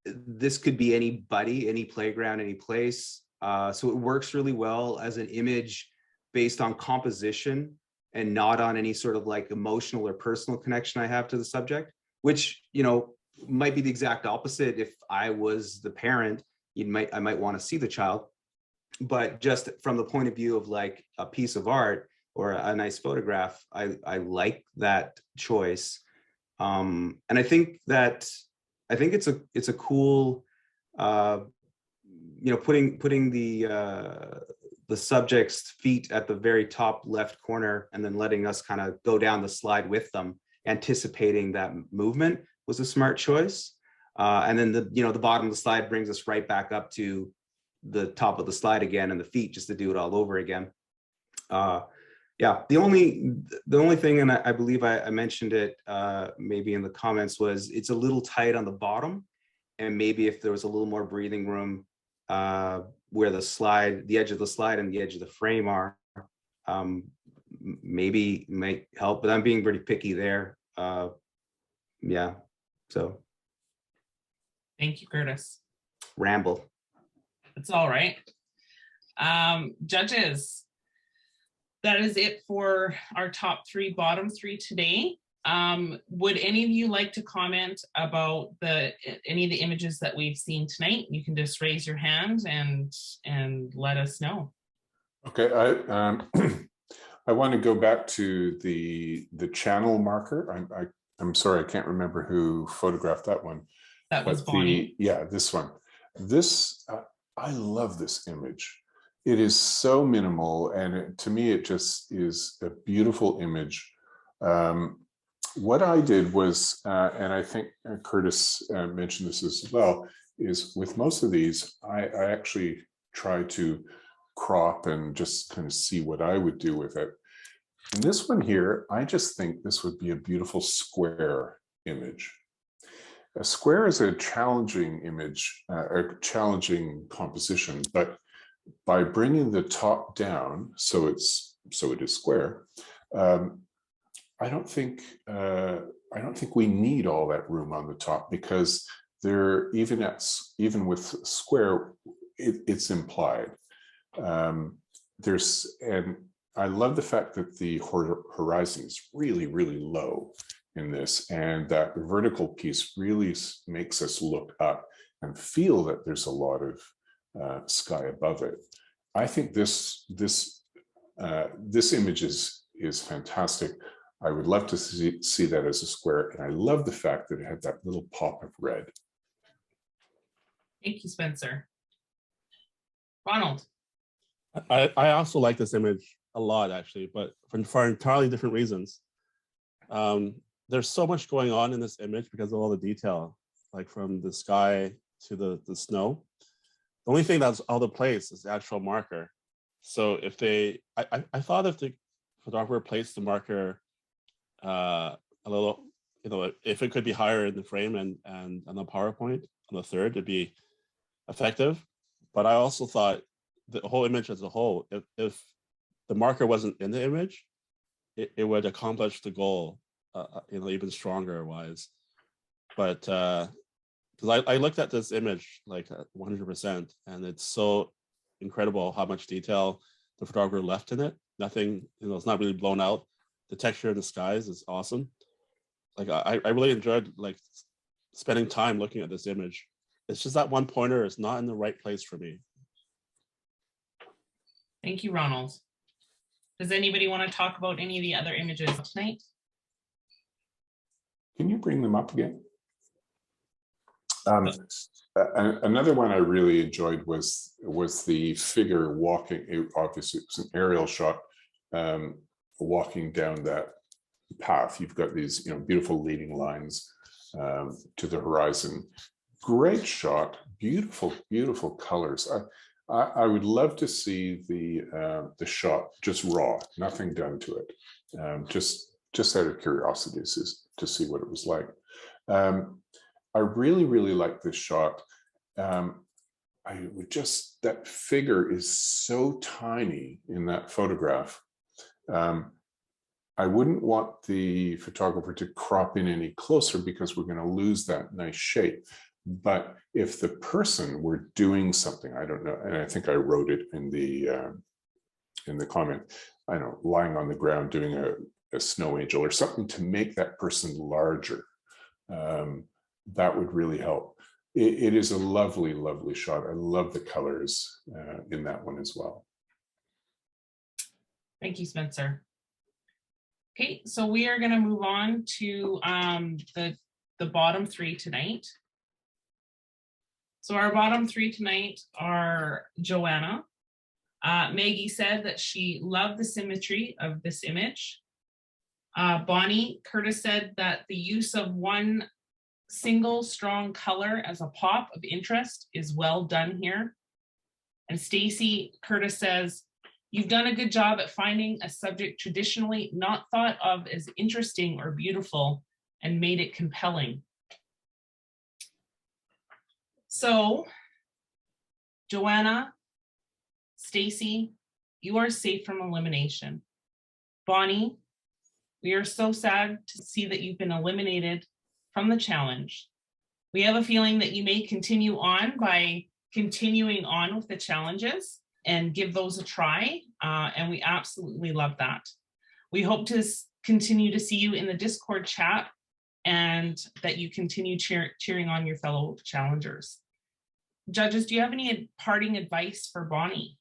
this could be anybody, any playground, any place. So it works really well as an image based on composition and not on any sort of like emotional or personal connection I have to the subject, which, might be the exact opposite. If I was the parent, I might want to see the child, but just from the point of view of like a piece of art or a nice photograph, I like that choice. And I think it's a cool, putting the the subject's feet at the very top left corner and then letting us kind of go down the slide with them, anticipating that movement was a smart choice. And then the bottom of the slide brings us right back up to the top of the slide again, and the feet just to do it all over again. Yeah, the only thing, and I believe I mentioned it maybe in the comments, was it's a little tight on the bottom, and maybe if there was a little more breathing room where the edge of the slide and the edge of the frame are, maybe might help. But I'm being pretty picky there. Yeah, so. Thank you, Curtis. Ramble. That's all right. Judges, that is it for our top three, bottom three today. Would any of you like to comment about any of the images that we've seen tonight? You can just raise your hand and let us know. Okay, I want to go back to the channel marker. I'm sorry, I can't remember who photographed that one. That was Bonnie. Yeah, this one. I love this image. It is so minimal, and to me, it just is a beautiful image. What I did was, and I think Curtis mentioned this as well, is with most of these, I actually try to crop and just kind of see what I would do with it. And this one here, I just think this would be a beautiful square image. A square is a challenging image, a challenging composition, but by bringing the top down, so it is square, I don't think we need all that room on the top, because there, even with square, it's implied. And I love the fact that the horizon is really, really low in this, and that vertical piece really makes us look up and feel that there's a lot of sky above it. I think this image is fantastic. I would love to see that as a square, and I love the fact that it had that little pop of red. Thank you, Spencer. Ronald. I also like this image a lot, actually, but for entirely different reasons. There's so much going on in this image because of all the detail, like from the sky to the snow. The only thing that's out of place is the actual marker. So if I thought if the photographer placed the marker a little, if it could be higher in the frame and on the PowerPoint on the third, it'd be effective. But I also thought the whole image as a whole, if the marker wasn't in the image, it would accomplish the goal, even stronger wise. But because I looked at this image like 100%, and it's so incredible how much detail the photographer left in it. Nothing, it's not really blown out. The texture in the skies is awesome. Like I really enjoyed like spending time looking at this image. It's just that one pointer is not in the right place for me. Thank you, Ronald. Does anybody want to talk about any of the other images tonight? Can you bring them up again? Another one I really enjoyed was the figure walking. Obviously, it was an aerial shot, walking down that path. You've got these, beautiful leading lines to the horizon. Great shot, beautiful, beautiful colors. I would love to see the shot just raw, nothing done to it. Just out of curiosity to see what it was like. I really, really like this shot. That figure is so tiny in that photograph. I wouldn't want the photographer to crop in any closer because we're going to lose that nice shape. But if the person were doing something, I don't know, and I think I wrote it in the comment, I don't know, lying on the ground doing a snow angel or something to make that person larger, that would really help. It is a lovely, lovely shot. I love the colors in that one as well. Thank you, Spencer. Okay, so we are going to move on to the bottom three tonight. So our bottom three tonight are Joanna, Maggie said that she loved the symmetry of this image. Bonnie Curtis said that the use of one single strong color as a pop of interest is well done here. And Stacy Curtis says, you've done a good job at finding a subject traditionally not thought of as interesting or beautiful and made it compelling. So, Joanna, Stacy, you are safe from elimination. Bonnie, we are so sad to see that you've been eliminated from the challenge. We have a feeling that you may continue on by continuing on with the challenges and give those a try. And we absolutely love that. We hope to continue to see you in the Discord chat and that you continue cheering on your fellow challengers. Judges, do you have any parting advice for Bonnie?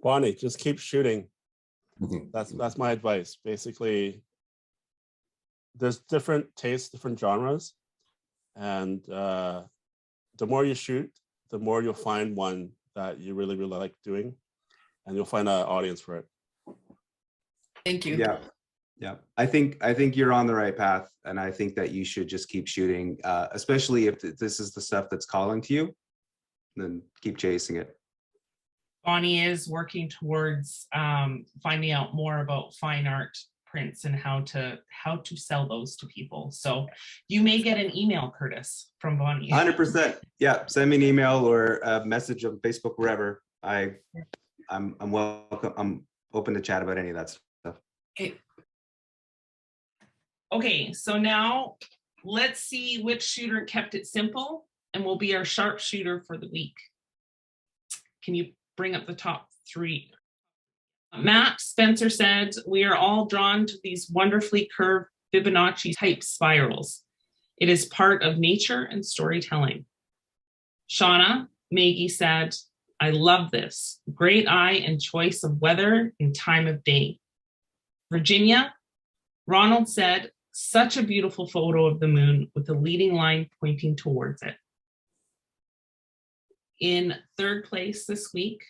Bonnie, just keep shooting. Mhm. That's my advice. Basically, there's different tastes, different genres, and the more you shoot, the more you'll find one that you really, really like doing, and you'll find an audience for it. Thank you. Yeah. Yeah, I think you're on the right path, and I think that you should just keep shooting, especially if this is the stuff that's calling to you, then keep chasing it. Bonnie is working towards finding out more about fine art prints and how to sell those to people. So you may get an email, Curtis, from Bonnie. 100%. Yeah, send me an email or a message on Facebook, wherever. I'm welcome. I'm open to chat about any of that stuff. Okay. Okay, so now let's see which shooter kept it simple and will be our sharpshooter for the week. Can you bring up the top three? Matt Spencer said, we are all drawn to these wonderfully curved Fibonacci type spirals. It is part of nature and storytelling. Shauna Maggie said, I love this. Great eye and choice of weather and time of day. Virginia, Ronald said, such a beautiful photo of the moon with the leading line pointing towards it. In third place this week,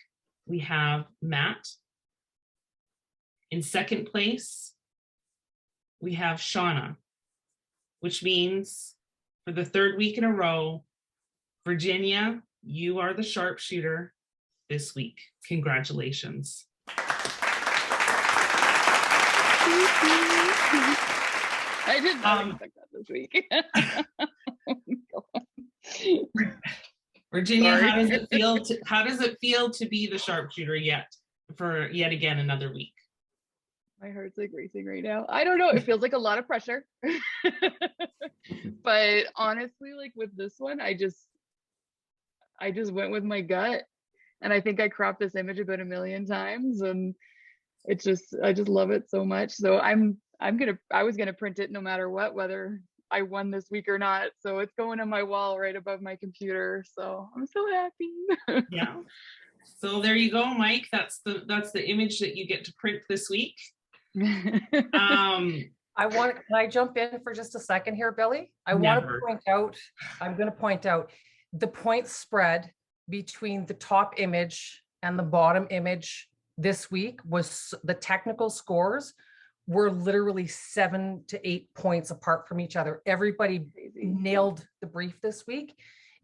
we have Matt. In second place, we have Shauna, which means for the third week in a row, Virginia, you are the sharpshooter this week. Congratulations. I did not expect that this week. Virginia, Sorry. how does it feel to be the sharpshooter yet again another week? My heart's like racing right now. I don't know. It feels like a lot of pressure. But honestly, like with this one, I just went with my gut. And I think I cropped this image about 1 million times, and I just love it so much. So I was gonna print it no matter what, whether I won this week or not. So it's going on my wall right above my computer. So I'm so happy. Yeah. So there you go, Mike. That's the image that you get to print this week. Can I jump in for just a second here, Billy? I'm going to point out the point spread between the top image and the bottom image this week was the technical scores were literally 7 to 8 points apart from each other. Everybody nailed the brief this week,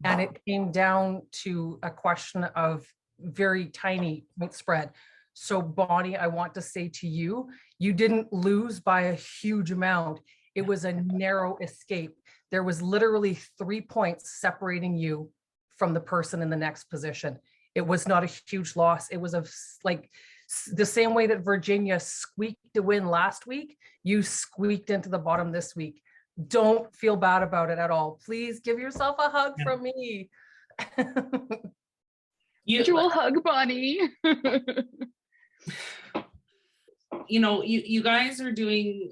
and it came down to a question of very tiny point spread. So Bonnie, I want to say to you, you didn't lose by a huge amount. It was a narrow escape. There was literally 3 points separating you from the person in the next position. It was not a huge loss. It was like the same way that Virginia squeaked to win last week, you squeaked into the bottom this week. Don't feel bad about it at all. Please give yourself a hug from me. Virtual hug, Bonnie. You guys are doing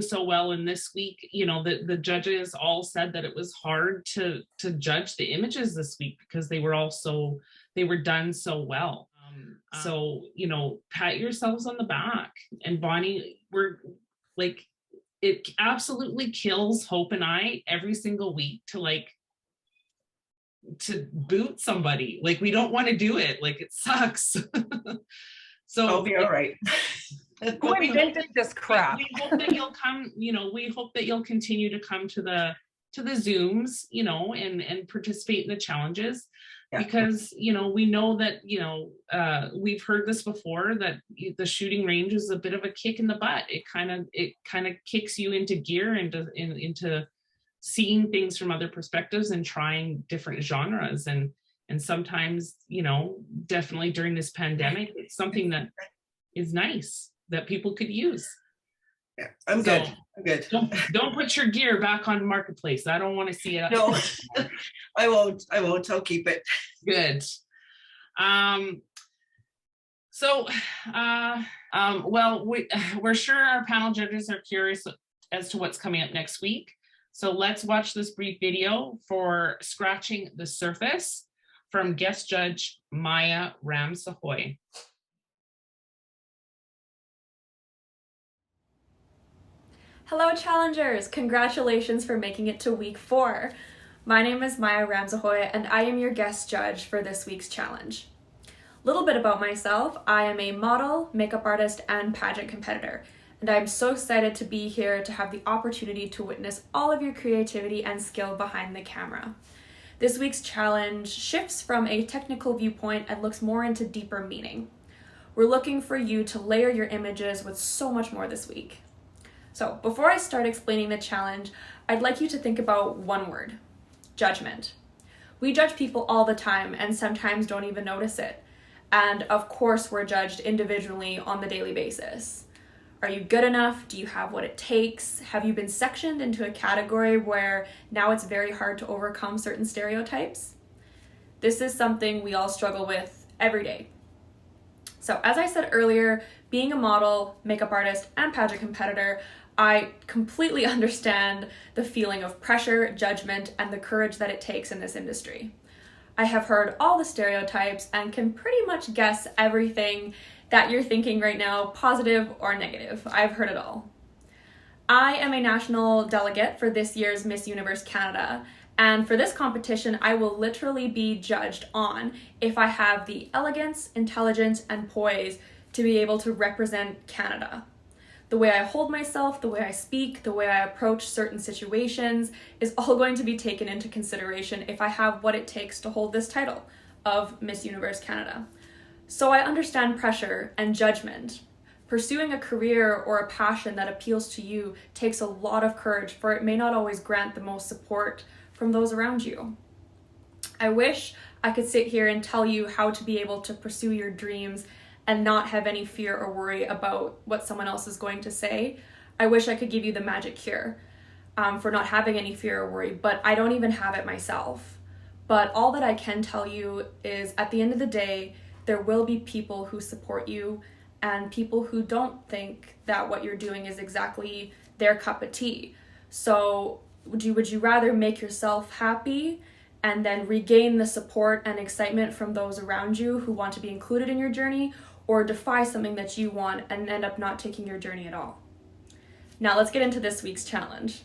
so well in this week. The judges all said that it was hard to judge the images this week because they were done so well. So pat yourselves on the back. And Bonnie, we're like, it absolutely kills Hope and I every single week to boot somebody. Like, we don't want to do it. Like, it sucks. So I'll be all right. But we invented this crap. We hope that you'll come, we hope that you'll continue to come to the Zooms, and participate in the challenges. Yeah. Because, we know that, we've heard this before, that the shooting range is a bit of a kick in the butt. It kind of kicks you into gear, into seeing things from other perspectives and trying different genres. And sometimes, definitely during this pandemic, it's something that is nice that people could use. Yeah, I'm good. I'm good. Don't put your gear back on Marketplace. I don't want to see it. No, I won't. I'll keep it. Good. Well, we're sure our panel judges are curious as to what's coming up next week. So let's watch this brief video for Scratching the Surface from guest judge Maya Ramsahoy. Hello challengers, congratulations for making it to week 4. My name is Maya Ramsahoy and I am your guest judge for this week's challenge. Little bit about myself, I am a model, makeup artist, and pageant competitor, and I'm so excited to be here to have the opportunity to witness all of your creativity and skill behind the camera. This week's challenge shifts from a technical viewpoint and looks more into deeper meaning. We're looking for you to layer your images with so much more this week. So before I start explaining the challenge, I'd like you to think about one word: judgment. We judge people all the time and sometimes don't even notice it. And of course, we're judged individually on the daily basis. Are you good enough? Do you have what it takes? Have you been sectioned into a category where now it's very hard to overcome certain stereotypes? This is something we all struggle with every day. So as I said earlier, being a model, makeup artist, and pageant competitor, I completely understand the feeling of pressure, judgment, and the courage that it takes in this industry. I have heard all the stereotypes and can pretty much guess everything that you're thinking right now, positive or negative. I've heard it all. I am a national delegate for this year's Miss Universe Canada, and for this competition, I will literally be judged on if I have the elegance, intelligence, and poise to be able to represent Canada. The way I hold myself, the way I speak, the way I approach certain situations is all going to be taken into consideration if I have what it takes to hold this title of Miss Universe Canada. So I understand pressure and judgment. Pursuing a career or a passion that appeals to you takes a lot of courage, for it may not always grant the most support from those around you. I wish I could sit here and tell you how to be able to pursue your dreams and not have any fear or worry about what someone else is going to say. I wish I could give you the magic cure for not having any fear or worry, but I don't even have it myself. But all that I can tell you is, at the end of the day, there will be people who support you and people who don't think that what you're doing is exactly their cup of tea. So would you rather make yourself happy and then regain the support and excitement from those around you who want to be included in your journey, or defy something that you want and end up not taking your journey at all? Now let's get into this week's challenge.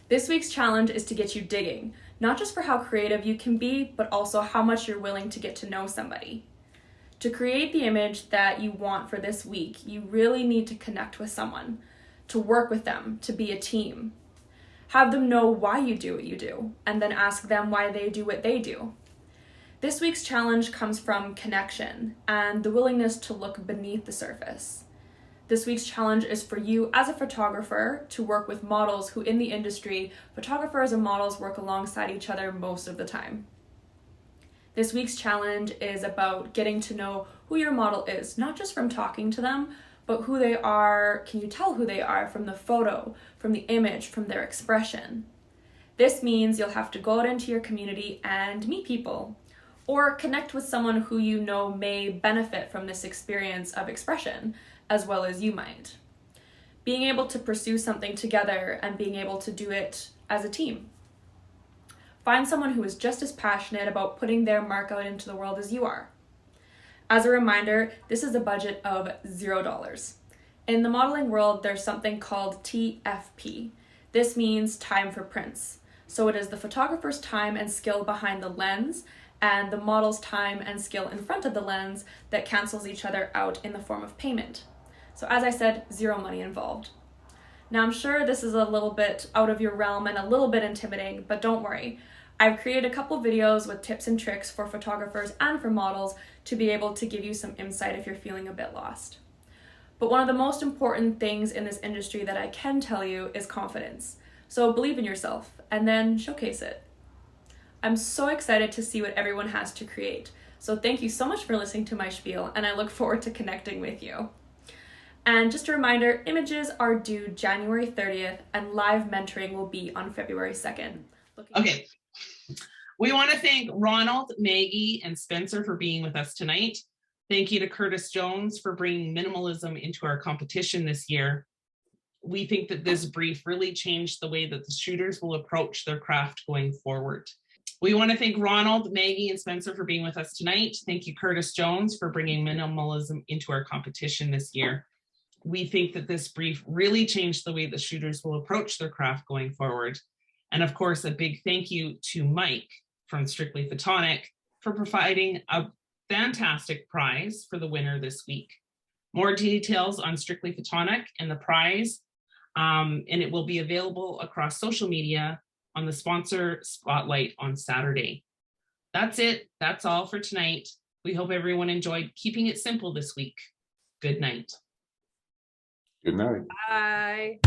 This week's challenge is to get you digging, not just for how creative you can be, but also how much you're willing to get to know somebody. To create the image that you want for this week, you really need to connect with someone, to work with them, to be a team. Have them know why you do what you do, and then ask them why they do what they do. This week's challenge comes from connection and the willingness to look beneath the surface. This week's challenge is for you as a photographer to work with models who, in the industry, photographers and models work alongside each other most of the time. This week's challenge is about getting to know who your model is, not just from talking to them, but who they are. Can you tell who they are from the photo, from the image, from their expression? This means you'll have to go out into your community and meet people, or connect with someone who you know may benefit from this experience of expression as well as you might. Being able to pursue something together and being able to do it as a team. Find someone who is just as passionate about putting their mark out into the world as you are. As a reminder, this is a budget of $0. In the modeling world, there's something called TFP. This means time for prints. So it is the photographer's time and skill behind the lens and the model's time and skill in front of the lens that cancels each other out in the form of payment. So as I said, zero money involved. Now I'm sure this is a little bit out of your realm and a little bit intimidating, but don't worry. I've created a couple videos with tips and tricks for photographers and for models to be able to give you some insight if you're feeling a bit lost. But one of the most important things in this industry that I can tell you is confidence. So believe in yourself and then showcase it. I'm so excited to see what everyone has to create. So thank you so much for listening to my spiel, and I look forward to connecting with you. And just a reminder, images are due January 30th and live mentoring will be on February 2nd. Okay. We want to thank Ronald, Maggie, and Spencer for being with us tonight. Thank you to Curtis Jones for bringing minimalism into our competition this year. We think that this brief really changed the way that the shooters will approach their craft going forward. We want to thank Ronald, Maggie, and Spencer for being with us tonight. Thank you, Curtis Jones, for bringing minimalism into our competition this year. We think that this brief really changed the way the shooters will approach their craft going forward. And of course, a big thank you to Mike from Strictly Photonic for providing a fantastic prize for the winner this week. More details on Strictly Photonic and the prize, and it will be available across social media on the sponsor spotlight on Saturday. That's it. That's all for tonight. We hope everyone enjoyed keeping it simple this week. Good night. Good night. Bye.